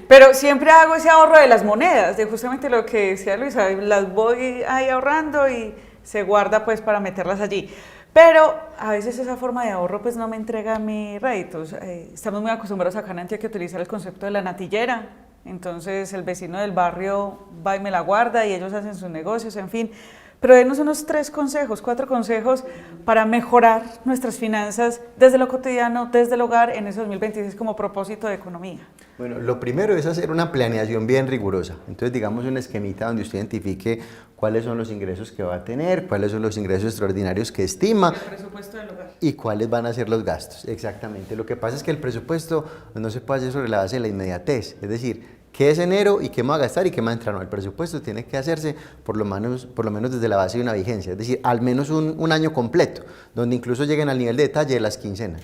pero siempre hago ese ahorro de las monedas, de justamente lo que decía Luisa, las voy ahí ahorrando y se guarda pues para meterlas allí. Pero a veces esa forma de ahorro pues no me entrega mis réditos. Estamos muy acostumbrados acá en Antioquia a utilizar el concepto de la natillera. Entonces el vecino del barrio va y me la guarda y ellos hacen sus negocios, en fin. Pero denos unos 4 consejos para mejorar nuestras finanzas desde lo cotidiano, desde el hogar en ese 2026 como propósito de economía. Bueno, lo primero es hacer una planeación bien rigurosa. Entonces, digamos un esquemita donde usted identifique cuáles son los ingresos que va a tener, cuáles son los ingresos extraordinarios que estima. El presupuesto del hogar. Y cuáles van a ser los gastos, exactamente. Lo que pasa es que el presupuesto no se puede hacer sobre la base de la inmediatez, es decir, qué es enero y qué me va a gastar y qué me va a entrar. No, el presupuesto tiene que hacerse por lo menos desde la base de una vigencia, es decir, al menos un año completo, donde incluso lleguen al nivel de detalle de las quincenas.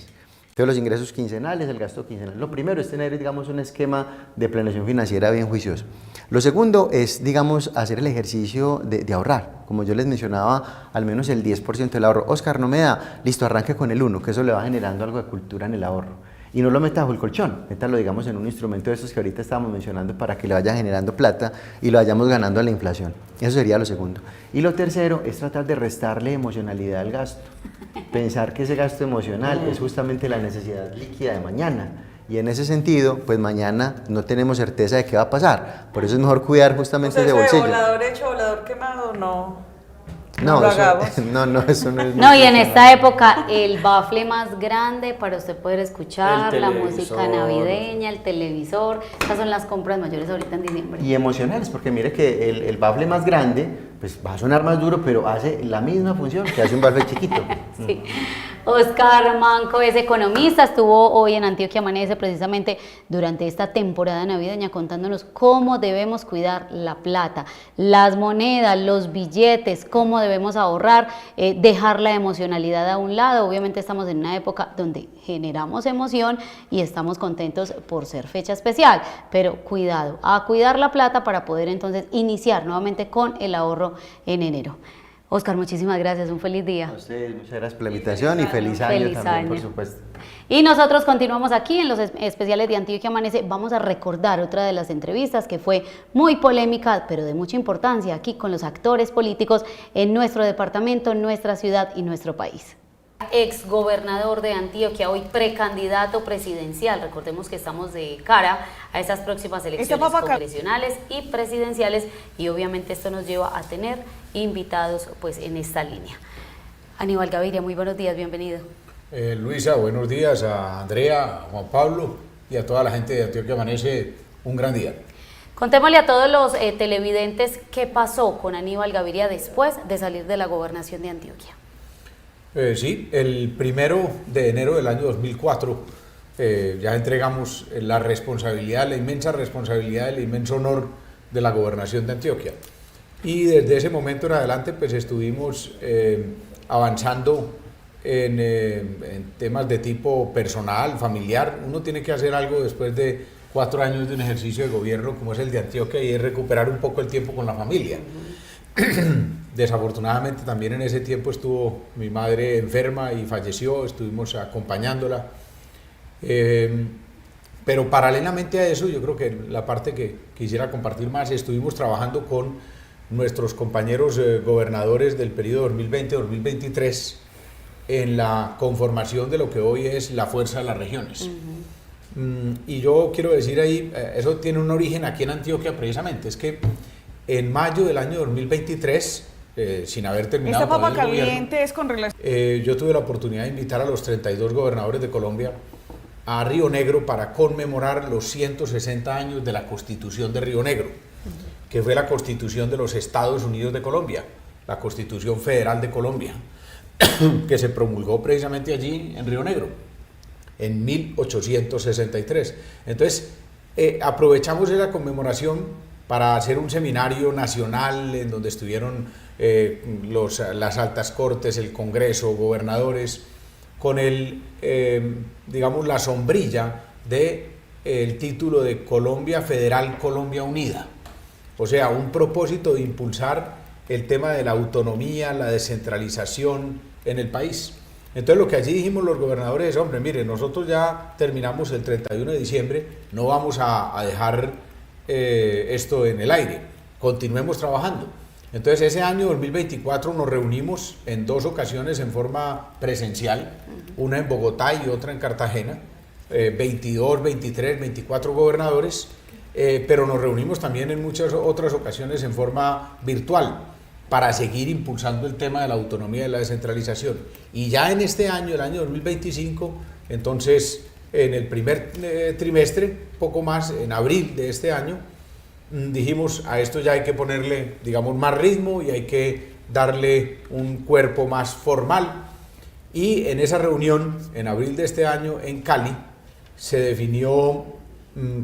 Entonces los ingresos quincenales, el gasto quincenal. Lo primero es tener, digamos, un esquema de planeación financiera bien juicioso. Lo segundo es, digamos, hacer el ejercicio de ahorrar. Como yo les mencionaba, al menos el 10% del ahorro. Oscar, no me da, listo, arranque con el 1, que eso le va generando algo de cultura en el ahorro. Y no lo meta bajo el colchón, métalo, digamos, en un instrumento de estos que ahorita estábamos mencionando para que le vaya generando plata y lo vayamos ganando a la inflación. Eso sería lo segundo. Y lo tercero es tratar de restarle emocionalidad al gasto. Pensar que ese gasto emocional es justamente la necesidad líquida de mañana. Y en ese sentido, pues mañana no tenemos certeza de qué va a pasar. Por eso es mejor cuidar justamente ese bolsillo. Volador hecho, volador quemado, no. No, lo eso, hagamos. eso no es. No, y en esta época el bafle más grande para usted poder escuchar El la televisor. música navideña, el televisor, estas son las compras mayores ahorita en diciembre. Y emocionales, porque mire que el bafle más grande, pues va a sonar más duro, pero hace la misma función que hace un bafle chiquito. Sí. Oscar Manco es economista, estuvo hoy en Antioquia Amanece precisamente durante esta temporada navideña contándonos cómo debemos cuidar la plata, las monedas, los billetes, cómo debemos ahorrar, dejar la emocionalidad a un lado. Obviamente estamos en una época donde generamos emoción y estamos contentos por ser fecha especial, pero cuidado, a cuidar la plata para poder entonces iniciar nuevamente con el ahorro en enero. Oscar, muchísimas gracias, un feliz día. A ustedes, muchas gracias por la invitación y feliz año también, por supuesto. Y nosotros continuamos aquí en los especiales de Antioquia Amanece. Vamos a recordar otra de las entrevistas que fue muy polémica, pero de mucha importancia aquí con los actores políticos en nuestro departamento, nuestra ciudad y nuestro país. Exgobernador de Antioquia, hoy precandidato presidencial. Recordemos que estamos de cara a estas próximas elecciones congresionales y presidenciales y obviamente esto nos lleva a tener invitados pues en esta línea. Aníbal Gaviria, muy buenos días, bienvenido. Luisa, buenos días a Andrea, a Juan Pablo y a toda la gente de Antioquia Amanece, un gran día. Contémosle a todos los televidentes qué pasó con Aníbal Gaviria después de salir de la gobernación de Antioquia. Sí, el 1 de enero del año 2004 ya entregamos la responsabilidad, la inmensa responsabilidad, el inmenso honor de la gobernación de Antioquia. y desde ese momento en adelante pues estuvimos avanzando en temas de tipo personal, familiar. Uno tiene que hacer algo después de 4 años de un ejercicio de gobierno como es el de Antioquia y es recuperar un poco el tiempo con la familia. Desafortunadamente también en ese tiempo estuvo mi madre enferma y falleció, estuvimos acompañándola. Pero paralelamente a eso, yo creo que la parte que quisiera compartir más, estuvimos trabajando con nuestros compañeros gobernadores del periodo 2020-2023 en la conformación de lo que hoy es la Fuerza de las Regiones. Y yo quiero decir ahí, eso tiene un origen aquí en Antioquia precisamente, es que en mayo del año 2023, sin haber terminado Esta papa con el gobierno, caliente es con relación... yo tuve la oportunidad de invitar a los 32 gobernadores de Colombia a Río Negro para conmemorar los 160 años de la Constitución de Río Negro, que fue la Constitución de los Estados Unidos de Colombia, la Constitución Federal de Colombia, que se promulgó precisamente allí en Río Negro, en 1863. Entonces, aprovechamos esa conmemoración para hacer un seminario nacional en donde estuvieron las altas cortes, el Congreso, gobernadores, con digamos, la sombrilla del título de Colombia Federal, Colombia Unida. O sea, un propósito de impulsar el tema de la autonomía, la descentralización en el país. Entonces lo que allí dijimos los gobernadores es, hombre, mire, nosotros ya terminamos el 31 de diciembre, no vamos a dejar esto en el aire, continuemos trabajando. Entonces ese año 2024 nos reunimos en 2 ocasiones en forma presencial, una en Bogotá y otra en Cartagena, 22, 23, 24 gobernadores, pero nos reunimos también en muchas otras ocasiones en forma virtual para seguir impulsando el tema de la autonomía y la descentralización. Y ya en este año, el año 2025, entonces en el primer trimestre, poco más, en abril de este año, dijimos, a esto ya hay que ponerle, digamos, más ritmo y hay que darle un cuerpo más formal. Y en esa reunión, en abril de este año, en Cali, se definió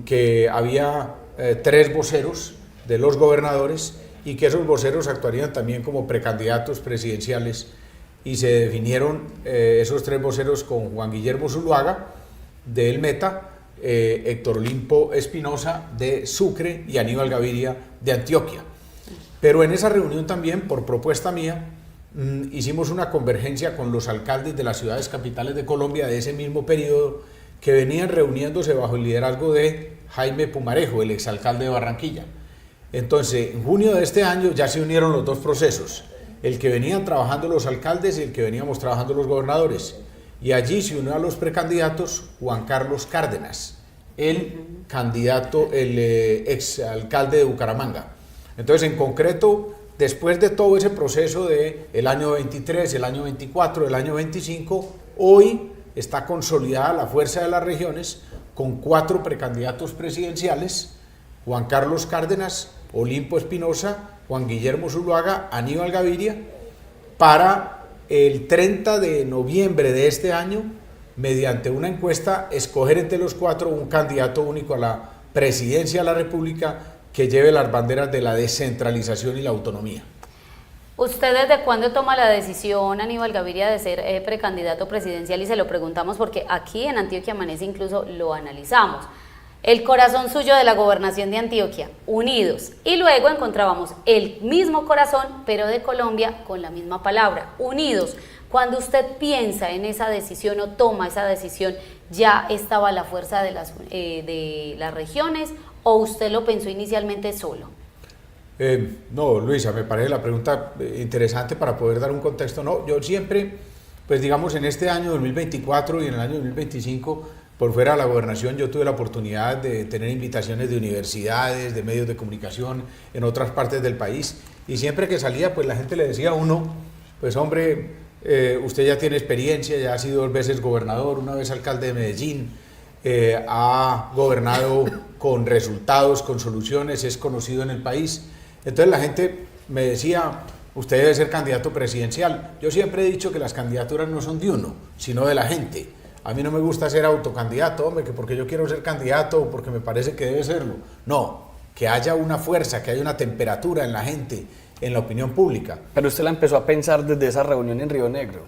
que había 3 voceros de los gobernadores y que esos voceros actuarían también como precandidatos presidenciales, y se definieron esos 3 voceros con Juan Guillermo Zuluaga de El Meta, Héctor Olimpo Espinosa de Sucre y Aníbal Gaviria de Antioquia. Pero en esa reunión también, por propuesta mía, hicimos una convergencia con los alcaldes de las ciudades capitales de Colombia de ese mismo periodo, que venían reuniéndose bajo el liderazgo de Jaime Pumarejo, el exalcalde de Barranquilla. Entonces, en junio de este año ya se unieron los 2 procesos, el que venían trabajando los alcaldes y el que veníamos trabajando los gobernadores. Y allí se unió a los precandidatos Juan Carlos Cárdenas, el candidato, el exalcalde de Bucaramanga. Entonces, en concreto, después de todo ese proceso de el año 23, el año 24, el año 25, hoy está consolidada la Fuerza de las Regiones con 4 precandidatos presidenciales: Juan Carlos Cárdenas, Olimpo Espinosa, Juan Guillermo Zuluaga, Aníbal Gaviria, para el 30 de noviembre de este año, mediante una encuesta, escoger entre los 4 un candidato único a la presidencia de la República que lleve las banderas de la descentralización y la autonomía. ¿Usted desde cuándo toma la decisión, Aníbal Gaviria, de ser precandidato presidencial? Y se lo preguntamos porque aquí en Antioquia Amanece incluso lo analizamos. El corazón suyo de la gobernación de Antioquia, unidos. Y luego encontrábamos el mismo corazón, pero de Colombia, con la misma palabra, unidos. Cuando usted piensa en esa decisión o toma esa decisión, ¿ya estaba la fuerza de las regiones o usted lo pensó inicialmente solo? No, Luisa, me parece la pregunta interesante para poder dar un contexto. No, yo siempre, pues digamos, en este año 2024 y en el año 2025, por fuera de la gobernación, yo tuve la oportunidad de tener invitaciones de universidades, de medios de comunicación en otras partes del país, y siempre que salía, pues la gente le decía a uno, pues hombre, usted ya tiene experiencia, ya ha sido 2 veces gobernador, una vez alcalde de Medellín, ha gobernado con resultados, con soluciones, es conocido en el país. Entonces la gente me decía, usted debe ser candidato presidencial. Yo siempre he dicho que las candidaturas no son de uno, sino de la gente. A mí no me gusta ser autocandidato, hombre, que porque yo quiero ser candidato o porque me parece que debe serlo. No, que haya una fuerza, que haya una temperatura en la gente, en la opinión pública. Pero usted la empezó a pensar desde esa reunión en Río Negro.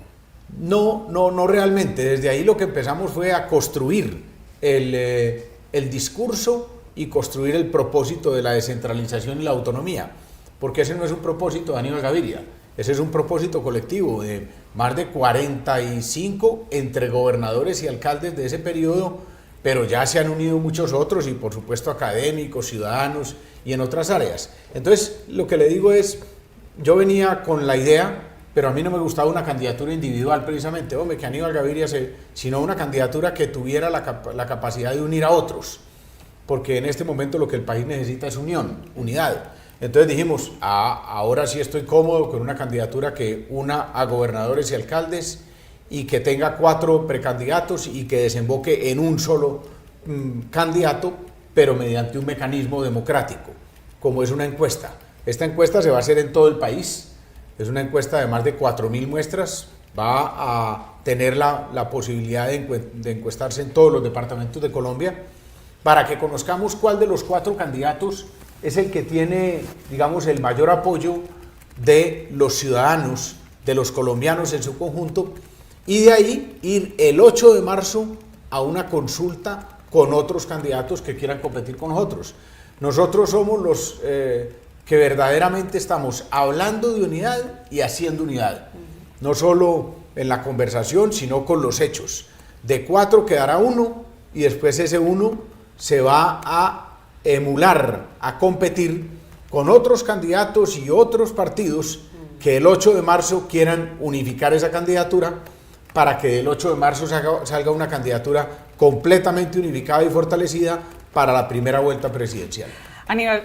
No realmente. Desde ahí lo que empezamos fue a construir el discurso y construir el propósito de la descentralización y la autonomía, porque ese no es un propósito de Aníbal Gaviria, ese es un propósito colectivo de más de 45 entre gobernadores y alcaldes de ese periodo, pero ya se han unido muchos otros y por supuesto académicos, ciudadanos y en otras áreas. Entonces lo que le digo es, yo venía con la idea, pero a mí no me gustaba una candidatura individual precisamente, hombre, que Aníbal Gaviria, sino una candidatura que tuviera la capacidad de unir a otros, porque en este momento lo que el país necesita es unión, unidad. Entonces dijimos, ahora sí estoy cómodo con una candidatura que una a gobernadores y alcaldes y que tenga 4 precandidatos y que desemboque en un solo candidato, pero mediante un mecanismo democrático, como es una encuesta. Esta encuesta se va a hacer en todo el país, es una encuesta de más de 4.000 muestras, va a tener la posibilidad de encuestarse en todos los departamentos de Colombia, para que conozcamos cuál de los 4 candidatos es el que tiene, digamos, el mayor apoyo de los ciudadanos, de los colombianos en su conjunto, y de ahí ir el 8 de marzo a una consulta con otros candidatos que quieran competir con nosotros. Nosotros somos los que verdaderamente estamos hablando de unidad y haciendo unidad, no solo en la conversación, sino con los hechos. De 4 quedará 1 y después ese 1 se va a emular, a competir con otros candidatos y otros partidos que el 8 de marzo quieran unificar esa candidatura para que el 8 de marzo salga una candidatura completamente unificada y fortalecida para la primera vuelta presidencial. Aníbal,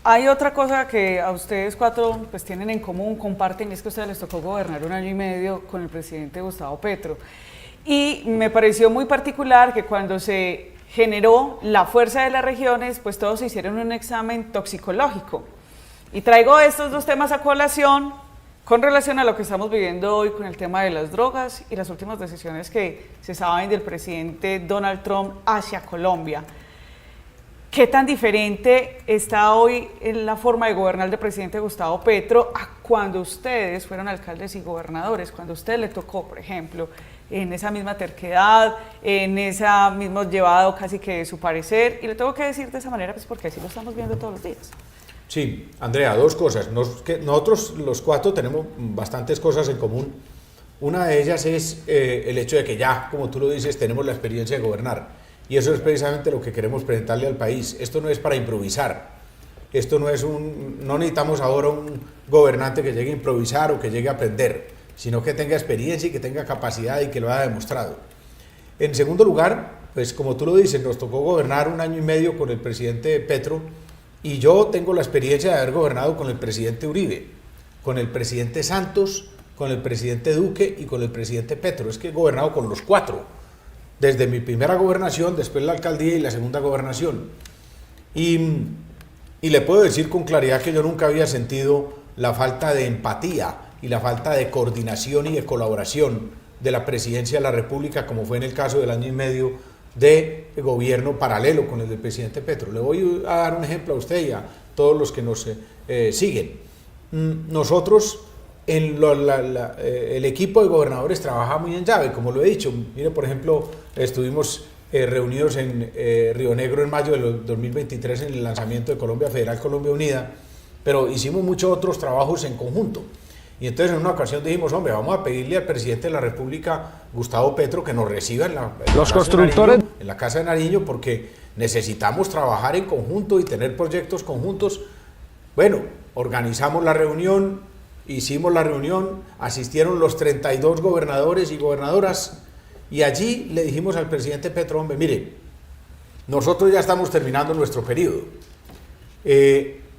hay otra cosa que a ustedes 4 pues tienen en común, comparten, y es que a ustedes les tocó gobernar 1 año y medio con el presidente Gustavo Petro. Y me pareció muy particular que cuando se generó la fuerza de las regiones, pues todos se hicieron un examen toxicológico. Y traigo estos 2 temas a colación con relación a lo que estamos viviendo hoy con el tema de las drogas y las últimas decisiones que se saben del presidente Donald Trump hacia Colombia. ¿Qué tan diferente está hoy en la forma de gobernar del presidente Gustavo Petro a cuando ustedes fueron alcaldes y gobernadores, cuando a usted le tocó, por ejemplo, en esa misma terquedad, en ese mismo llevado casi que de su parecer? Y le tengo que decir de esa manera pues porque así lo estamos viendo todos los días. Sí, Andrea, 2 cosas. Nosotros los 4 tenemos bastantes cosas en común. Una de ellas es el hecho de que ya, como tú lo dices, tenemos la experiencia de gobernar. Y eso es precisamente lo que queremos presentarle al país. Esto no es para improvisar. Esto no necesitamos ahora un gobernante que llegue a improvisar o que llegue a aprender, sino que tenga experiencia y que tenga capacidad y que lo haya demostrado. En segundo lugar, pues como tú lo dices, nos tocó gobernar 1 año y medio con el presidente Petro, y yo tengo la experiencia de haber gobernado con el presidente Uribe, con el presidente Santos, con el presidente Duque y con el presidente Petro. Es que he gobernado con los 4, desde mi primera gobernación, después la alcaldía y la segunda gobernación. Y le puedo decir con claridad que yo nunca había sentido la falta de empatía y la falta de coordinación y de colaboración de la presidencia de la República, como fue en el caso del año y medio de gobierno paralelo con el del presidente Petro. Le voy a dar un ejemplo a usted y a todos los que nos siguen. Nosotros, el equipo de gobernadores trabaja muy en llave, como lo he dicho. Mire, por ejemplo, estuvimos reunidos en Río Negro en mayo del 2023 en el lanzamiento de Colombia Federal, Colombia Unida, pero hicimos muchos otros trabajos en conjunto. Y entonces en una ocasión dijimos, hombre, vamos a pedirle al presidente de la República, Gustavo Petro, que nos reciba en Los constructores en la Casa de Nariño, porque necesitamos trabajar en conjunto y tener proyectos conjuntos. Bueno, organizamos la reunión, hicimos la reunión, asistieron los 32 gobernadores y gobernadoras, y allí le dijimos al presidente Petro, hombre, mire, nosotros ya estamos terminando nuestro periodo.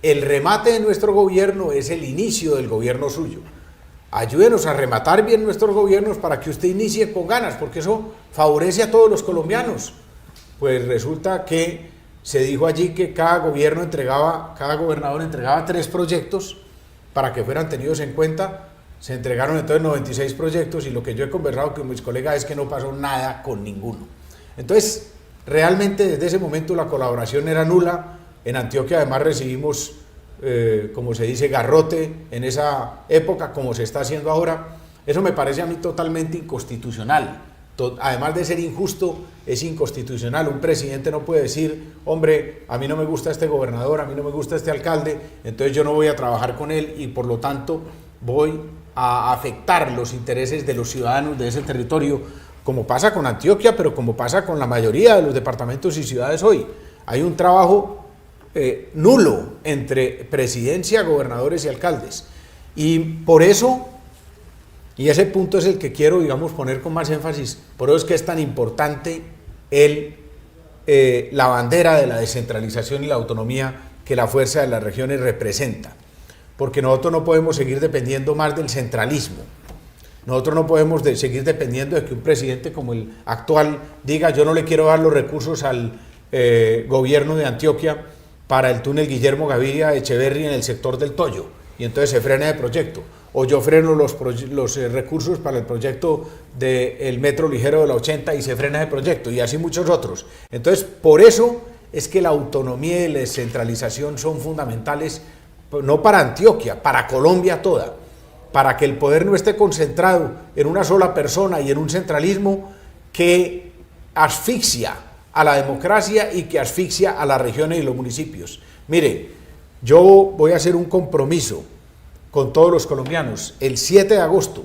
El remate de nuestro gobierno es el inicio del gobierno suyo. Ayúdenos a rematar bien nuestros gobiernos para que usted inicie con ganas, porque eso favorece a todos los colombianos. Pues resulta que se dijo allí que cada gobernador entregaba 3 proyectos para que fueran tenidos en cuenta. Se entregaron entonces 96 proyectos y lo que yo he conversado con mis colegas es que no pasó nada con ninguno. Entonces, realmente desde ese momento la colaboración era nula, En Antioquia además recibimos, como se dice, garrote en esa época, como se está haciendo ahora. Eso me parece a mí totalmente inconstitucional. Además de ser injusto, es inconstitucional. Un presidente no puede decir, hombre, a mí no me gusta este gobernador, a mí no me gusta este alcalde, entonces yo no voy a trabajar con él y por lo tanto voy a afectar los intereses de los ciudadanos de ese territorio, como pasa con Antioquia, pero como pasa con la mayoría de los departamentos y ciudades hoy. Hay un trabajo nulo entre presidencia, gobernadores y alcaldes. Y por eso, y ese punto es el que quiero, digamos, poner con más énfasis, por eso es que es tan importante la bandera de la descentralización y la autonomía que la Fuerza de las Regiones representa. Porque nosotros no podemos seguir dependiendo más del centralismo. Nosotros no podemos seguir dependiendo de que un presidente como el actual diga yo no le quiero dar los recursos al gobierno de Antioquia para el túnel Guillermo Gaviria Echeverri en el sector del Toyo, y entonces se frena el proyecto. O yo freno los recursos para el proyecto del metro ligero de la 80 y se frena el proyecto, y así muchos otros. Entonces, por eso es que la autonomía y la descentralización son fundamentales, no para Antioquia, para Colombia toda, para que el poder no esté concentrado en una sola persona y en un centralismo que asfixia a la democracia y que asfixia a las regiones y los municipios. Mire, yo voy a hacer un compromiso con todos los colombianos. El 7 de agosto,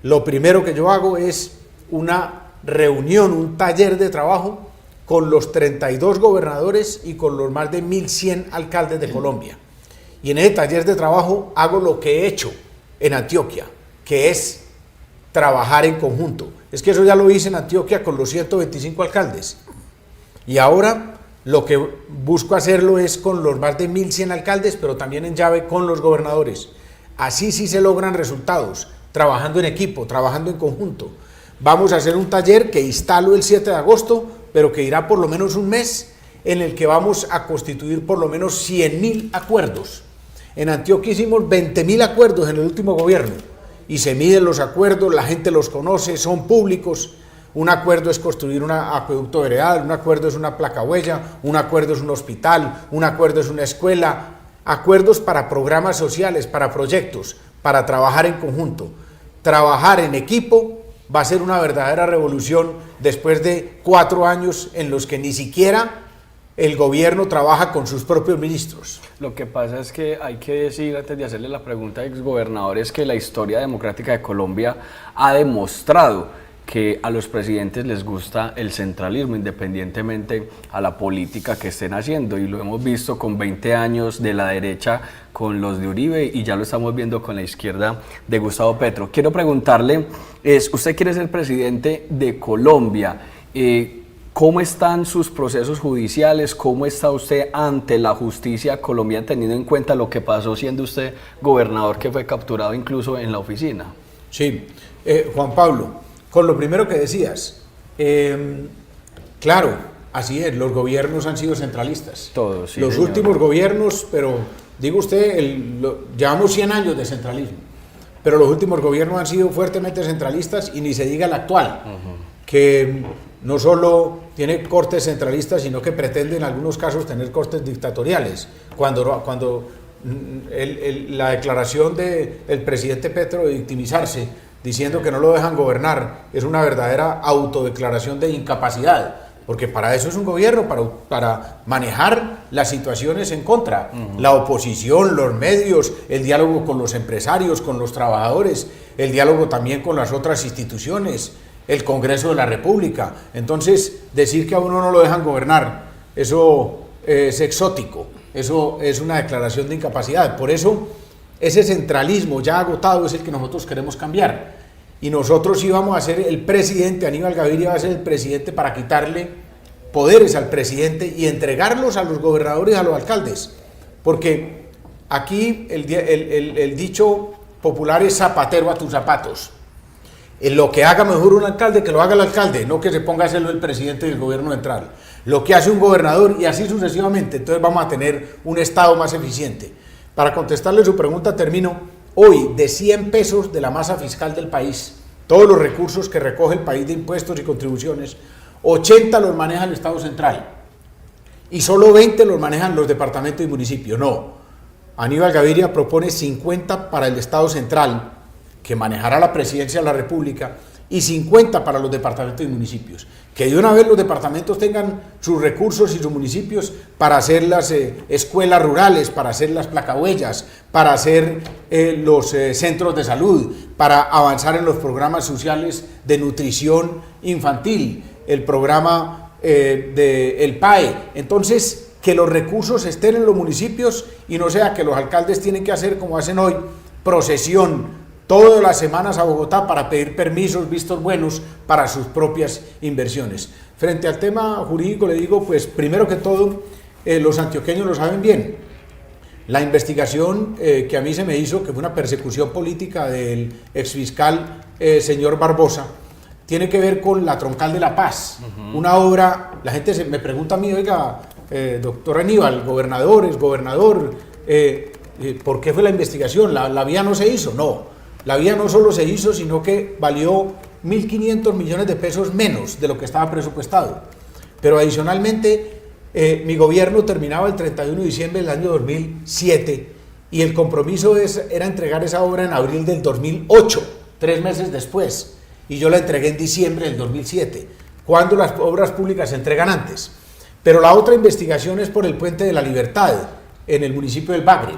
lo primero que yo hago es una reunión, un taller de trabajo con los 32 gobernadores y con los más de 1.100 alcaldes de Colombia. Y en ese taller de trabajo hago lo que he hecho en Antioquia, que es trabajar en conjunto. Es que eso ya lo hice en Antioquia con los 125 alcaldes. Y ahora lo que busco hacerlo es con los más de 1.100 alcaldes, pero también en llave con los gobernadores. Así sí se logran resultados, trabajando en equipo, trabajando en conjunto. Vamos a hacer un taller que instalo el 7 de agosto, pero que irá por lo menos un mes, en el que vamos a constituir por lo menos 100.000 acuerdos. En Antioquia hicimos 20.000 acuerdos en el último gobierno, y se miden los acuerdos, la gente los conoce, son públicos. Un acuerdo es construir un acueducto veredal, un acuerdo es una placa huella, un acuerdo es un hospital, un acuerdo es una escuela. Acuerdos para programas sociales, para proyectos, para trabajar en conjunto. Trabajar en equipo va a ser una verdadera revolución después de 4 años en los que ni siquiera el gobierno trabaja con sus propios ministros. Lo que pasa es que hay que decir, antes de hacerle la pregunta al exgobernador, es que la historia democrática de Colombia ha demostrado que a los presidentes les gusta el centralismo, independientemente a la política que estén haciendo, y lo hemos visto con 20 años de la derecha con los de Uribe, y ya lo estamos viendo con la izquierda de Gustavo Petro. Quiero preguntarle, usted quiere ser presidente de Colombia, ¿cómo están sus procesos judiciales? ¿Cómo está usted ante la justicia colombiana, teniendo en cuenta lo que pasó siendo usted gobernador, que fue capturado incluso en la oficina? Sí, Juan Pablo, con lo primero que decías, claro, así es, los gobiernos han sido centralistas. Todos, sí, los señor. últimos gobiernos, pero digo usted, llevamos 100 años de centralismo, pero los últimos gobiernos han sido fuertemente centralistas, y ni se diga el actual, que no solo tiene cortes centralistas, sino que pretende en algunos casos tener cortes dictatoriales. Cuando la declaración del presidente Petro de victimizarse, diciendo que no lo dejan gobernar, es una verdadera autodeclaración de incapacidad, porque para eso es un gobierno, para manejar las situaciones en contra, la oposición, los medios, el diálogo con los empresarios, con los trabajadores, el diálogo también con las otras instituciones, el Congreso de la República. Entonces, decir que a uno no lo dejan gobernar, eso es exótico, eso es una declaración de incapacidad. Por eso, ese centralismo ya agotado es el que nosotros queremos cambiar. Y nosotros íbamos a ser el presidente, Aníbal Gaviria va a ser el presidente para quitarle poderes al presidente y entregarlos a los gobernadores y a los alcaldes. Porque aquí el dicho popular es zapatero a tus zapatos. En lo que haga mejor un alcalde, que lo haga el alcalde, no que se ponga a hacerlo el presidente del gobierno central. Lo que hace un gobernador, y así sucesivamente. Entonces vamos a tener un Estado más eficiente. Para contestarle su pregunta, termino. Hoy, de 100 pesos de la masa fiscal del país, todos los recursos que recoge el país de impuestos y contribuciones, 80 los maneja el Estado central. y solo 20 los manejan los departamentos y municipios. No, Aníbal Gaviria propone 50 para el Estado central, que manejará la presidencia de la República, y 50 para los departamentos y municipios. Que de una vez los departamentos tengan sus recursos y sus municipios para hacer las escuelas rurales, para hacer las placahuellas, para hacer los centros de salud, para avanzar en los programas sociales de nutrición infantil, el programa del PAE. Entonces, que los recursos estén en los municipios y no sea que los alcaldes tienen que hacer como hacen hoy, procesión todas las semanas a Bogotá para pedir permisos, vistos buenos para sus propias inversiones. Frente al tema jurídico le digo, pues primero que todo, los antioqueños lo saben bien. La investigación que a mí se me hizo, que fue una persecución política del exfiscal señor Barbosa, tiene que ver con la Troncal de la Paz, una obra, la gente me pregunta a mí, oiga, doctor Aníbal, gobernador, ¿por qué fue la investigación? ¿La vía no se hizo? No. La vía no solo se hizo, sino que valió 1.500 millones de pesos menos de lo que estaba presupuestado. Pero adicionalmente, mi gobierno terminaba el 31 de diciembre del año 2007 y el compromiso era entregar esa obra en abril del 2008, 3 meses después, y yo la entregué en diciembre del 2007, cuando las obras públicas se entregan antes. Pero la otra investigación es por el Puente de la Libertad, en el municipio del Bagre.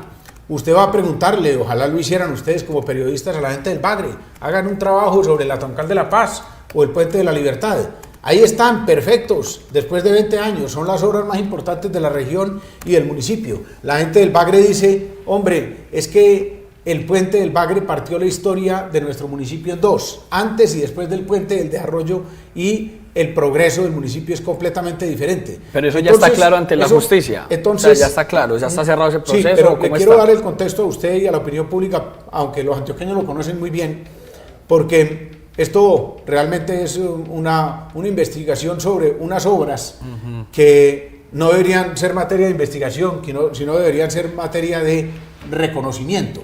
Usted va a preguntarle, ojalá lo hicieran ustedes como periodistas a la gente del Bagre, hagan un trabajo sobre la Troncal de la Paz o el Puente de la Libertad. Ahí están, perfectos, después de 20 años, son las obras más importantes de la región y del municipio. La gente del Bagre dice, hombre, es que el Puente del Bagre partió la historia de nuestro municipio en dos, antes y después del puente, el desarrollo y el progreso del municipio es completamente diferente. Pero eso ya está claro ante la justicia. Entonces, o sea, ya está claro, ya está cerrado ese proceso. Sí, pero le quiero dar el contexto a usted y a la opinión pública, aunque los antioqueños lo conocen muy bien, porque esto realmente es una investigación sobre unas obras que no deberían ser materia de investigación, sino deberían ser materia de reconocimiento.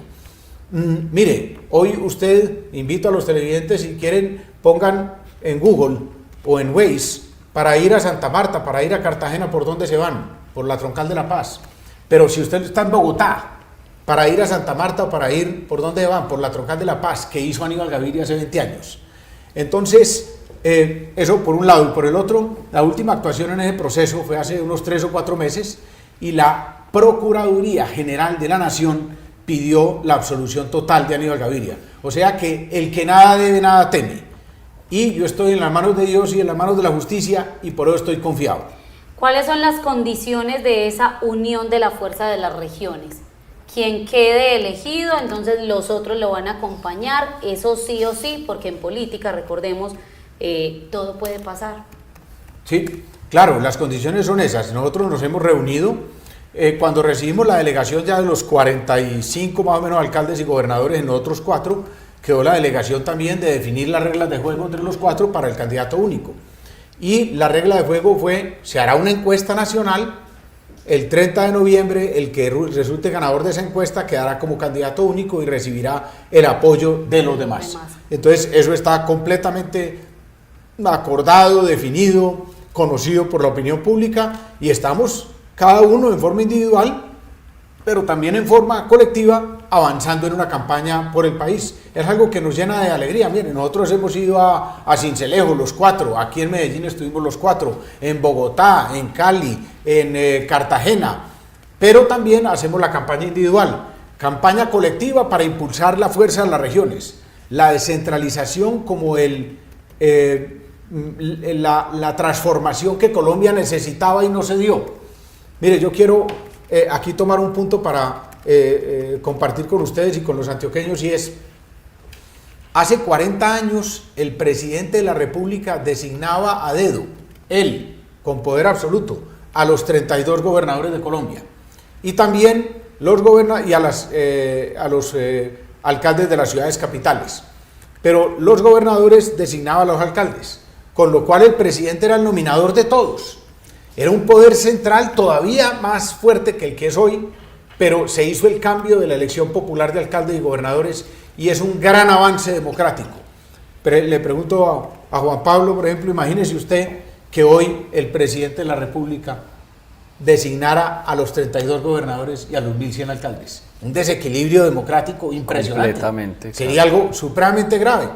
Mire, hoy usted, invito a los televidentes, si quieren, pongan en Google o en Waze para ir a Santa Marta, para ir a Cartagena, ¿por dónde se van? Por la Troncal de la Paz. Pero si usted está en Bogotá, para ir a Santa Marta o para ir, ¿por dónde van? Por la Troncal de la Paz, que hizo Aníbal Gaviria hace 20 años. Entonces, eso por un lado. Y por el otro, la última actuación en ese proceso fue hace unos 3 o 4 meses y la Procuraduría General de la Nación pidió la absolución total de Aníbal Gaviria. O sea que el que nada debe, nada teme. Y yo estoy en las manos de Dios y en las manos de la justicia y por eso estoy confiado. ¿Cuáles son las condiciones de esa unión de la fuerza de las regiones? Quien quede elegido, entonces los otros lo van a acompañar, eso sí o sí, porque en política, recordemos, todo puede pasar. Sí, claro, las condiciones son esas. Nosotros nos hemos reunido, cuando recibimos la delegación ya de los 45 más o menos alcaldes y gobernadores en los otros 4, quedó la delegación también de definir las reglas de juego entre los 4 para el candidato único. Y la regla de juego fue, se hará una encuesta nacional, el 30 de noviembre el que resulte ganador de esa encuesta quedará como candidato único y recibirá el apoyo de los demás. Entonces eso está completamente acordado, definido, conocido por la opinión pública y estamos cada uno en forma individual, pero también en forma colectiva, avanzando en una campaña por el país. Es algo que nos llena de alegría. Miren, nosotros hemos ido a Sincelejo, los 4, aquí en Medellín estuvimos los 4, en Bogotá, en Cali, en Cartagena, pero también hacemos la campaña individual, campaña colectiva para impulsar la fuerza de las regiones, la descentralización como la transformación que Colombia necesitaba y no se dio. Mire, yo quiero aquí tomar un punto para compartir con ustedes y con los antioqueños, y es, hace 40 años el presidente de la República designaba a dedo, él, con poder absoluto, a los 32 gobernadores de Colombia, y también a los alcaldes de las ciudades capitales, pero los gobernadores designaban a los alcaldes, con lo cual el presidente era el nominador de todos. Era un poder central todavía más fuerte que el que es hoy, pero se hizo el cambio de la elección popular de alcaldes y gobernadores y es un gran avance democrático. Pero le pregunto a Juan Pablo, por ejemplo, imagínese usted que hoy el presidente de la República designara a los 32 gobernadores y a los 1.100 alcaldes. Un desequilibrio democrático impresionante. Completamente, Sería algo supremamente grave.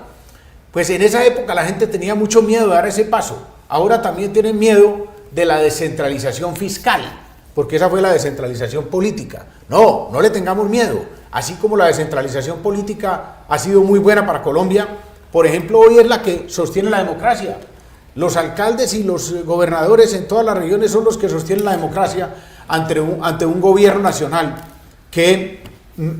Pues en esa época la gente tenía mucho miedo de dar ese paso. Ahora también tienen miedo de la descentralización fiscal, porque esa fue la descentralización política. No, no le tengamos miedo. Así como la descentralización política ha sido muy buena para Colombia, por ejemplo, hoy es la que sostiene la democracia. Los alcaldes y los gobernadores en todas las regiones son los que sostienen la democracia ante un gobierno nacional que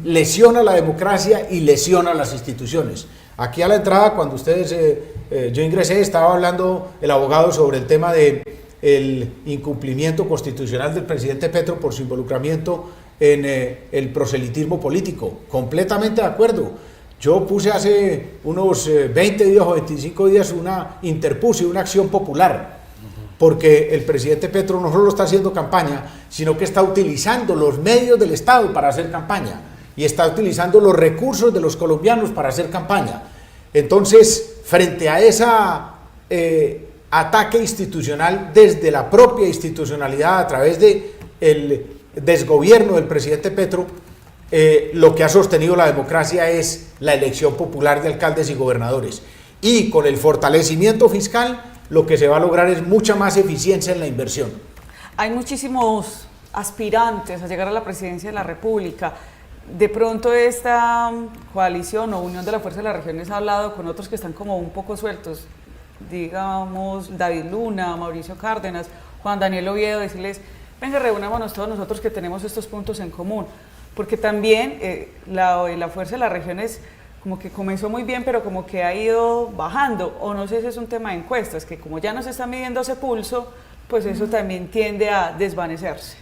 lesiona la democracia y lesiona las instituciones. Aquí a la entrada, cuando yo ingresé, estaba hablando el abogado sobre el tema de el incumplimiento constitucional del presidente Petro por su involucramiento en el proselitismo político. Completamente de acuerdo. Yo puse hace unos 20 días o 25 días interpuse una acción popular, porque el presidente Petro no solo está haciendo campaña, sino que está utilizando los medios del Estado para hacer campaña y está utilizando los recursos de los colombianos para hacer campaña. Entonces, frente a esa ataque institucional desde la propia institucionalidad a través del desgobierno del presidente Petro, lo que ha sostenido la democracia es la elección popular de alcaldes y gobernadores. Y con el fortalecimiento fiscal, lo que se va a lograr es mucha más eficiencia en la inversión. Hay muchísimos aspirantes a llegar a la presidencia de la República. De pronto esta coalición o unión de la Fuerza de las Regiones ha hablado con otros que están como un poco sueltos, digamos David Luna, Mauricio Cárdenas, Juan Daniel Oviedo, decirles, venga, reunámonos todos nosotros que tenemos estos puntos en común. Porque también la Fuerza de las Regiones como que comenzó muy bien, pero como que ha ido bajando, o no sé si es un tema de encuestas, que como ya no se está midiendo ese pulso, pues eso también tiende a desvanecerse.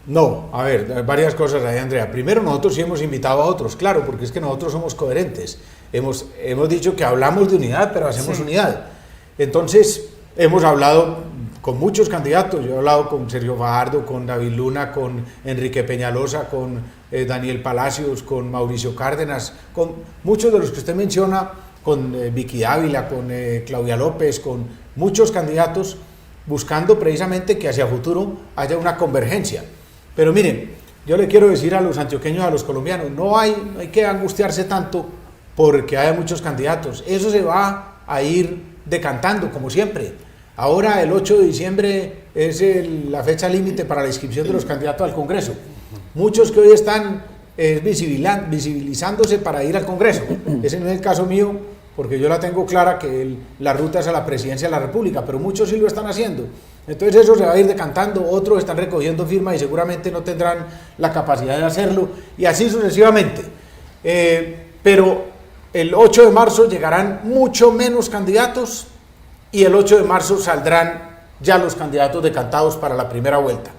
No, a ver, varias cosas ahí, Andrea. Primero, nosotros sí hemos invitado a otros, claro, porque es que nosotros somos coherentes. Hemos dicho que hablamos de unidad, pero hacemos unidad. Entonces, hemos hablado con muchos candidatos. Yo he hablado con Sergio Fajardo, con David Luna, con Enrique Peñalosa, con Daniel Palacios, con Mauricio Cárdenas, con muchos de los que usted menciona, con Vicky Dávila, con Claudia López, con muchos candidatos, buscando precisamente que hacia futuro haya una convergencia. Pero miren, yo le quiero decir a los antioqueños, a los colombianos, no hay que angustiarse tanto porque haya muchos candidatos. Eso se va a ir decantando, como siempre. Ahora el 8 de diciembre es la fecha límite para la inscripción de los candidatos al Congreso. Muchos que hoy están visibilizándose para ir al Congreso. Ese no es el caso mío, porque yo la tengo clara que la ruta es a la presidencia de la República, pero muchos sí lo están haciendo. Entonces eso se va a ir decantando, otros están recogiendo firmas y seguramente no tendrán la capacidad de hacerlo, y así sucesivamente. Pero el 8 de marzo llegarán mucho menos candidatos, y el 8 de marzo saldrán ya los candidatos decantados para la primera vuelta.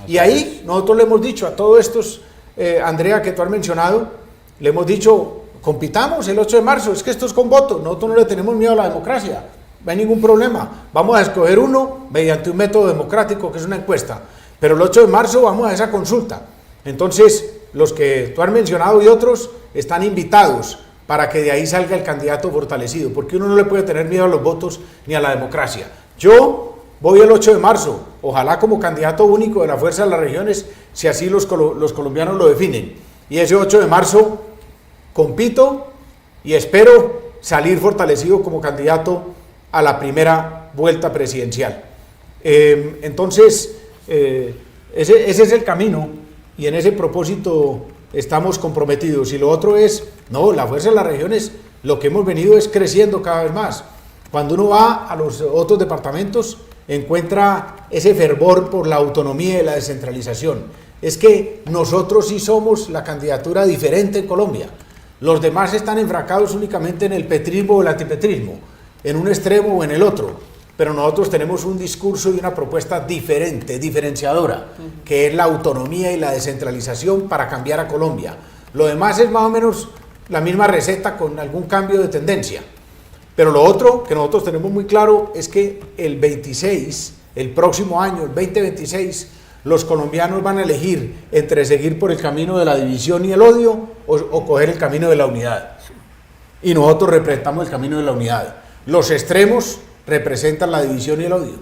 Y ahí nosotros le hemos dicho a todos estos, Andrea, que tú has mencionado, le hemos dicho, compitamos el 8 de marzo, es que esto es con voto, nosotros no le tenemos miedo a la democracia, no hay ningún problema, vamos a escoger uno mediante un método democrático que es una encuesta, pero el 8 de marzo vamos a esa consulta. Entonces, los que tú has mencionado y otros están invitados para que de ahí salga el candidato fortalecido, porque uno no le puede tener miedo a los votos ni a la democracia. Yo voy el 8 de marzo, ojalá como candidato único de la Fuerza de las Regiones, si así los colombianos lo definen, y ese 8 de marzo compito y espero salir fortalecido como candidato a la primera vuelta presidencial. Entonces, ese es el camino, y en ese propósito estamos comprometidos. Y lo otro es, no, la Fuerza de las Regiones, lo que hemos venido es creciendo cada vez más. Cuando uno va a los otros departamentos, encuentra ese fervor por la autonomía y la descentralización. Es que nosotros sí somos la candidatura diferente en Colombia. Los demás están enfrascados únicamente en el petrismo o el antipetrismo, en un extremo o en el otro. Pero nosotros tenemos un discurso y una propuesta diferente, diferenciadora, que es la autonomía y la descentralización para cambiar a Colombia. Lo demás es más o menos la misma receta con algún cambio de tendencia. Pero lo otro que nosotros tenemos muy claro es que el 26, el próximo año, el 2026, los colombianos van a elegir entre seguir por el camino de la división y el odio o coger el camino de la unidad. Y nosotros representamos el camino de la unidad. Los extremos representan la división y el odio.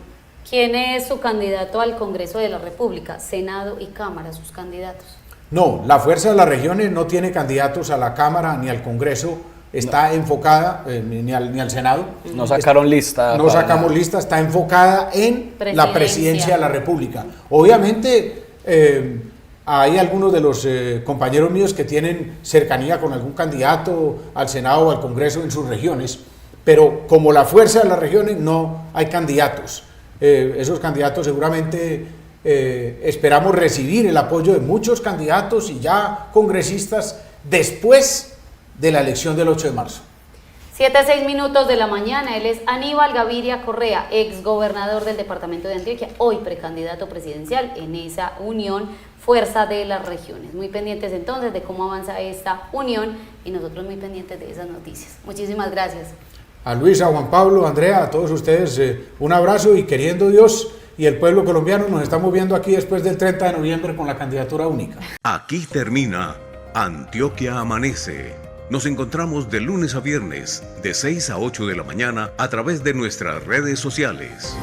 ¿Quién es su candidato al Congreso de la República? Senado y Cámara, sus candidatos. No, la Fuerza de las Regiones no tiene candidatos a la Cámara ni al Congreso, está enfocada, ni al Senado. No sacaron lista. No sacamos lista, está enfocada en la presidencia de la República. Obviamente hay algunos de los compañeros míos que tienen cercanía con algún candidato al Senado o al Congreso en sus regiones, pero como la Fuerza de las Regiones no hay candidatos. Esos candidatos seguramente esperamos recibir el apoyo de muchos candidatos y ya congresistas después de la elección del 8 de marzo. 7:06 de la mañana, él es Aníbal Gaviria Correa, ex gobernador del departamento de Antioquia, hoy precandidato presidencial en esa unión Fuerza de las Regiones. Muy pendientes entonces de cómo avanza esta unión y nosotros muy pendientes de esas noticias. Muchísimas gracias. A Luis, a Juan Pablo, a Andrea, a todos ustedes un abrazo y queriendo Dios y el pueblo colombiano, nos estamos viendo aquí después del 30 de noviembre con la candidatura única. Aquí termina Antioquia Amanece. Nos encontramos de lunes a viernes, de 6 a 8 de la mañana, a través de nuestras redes sociales.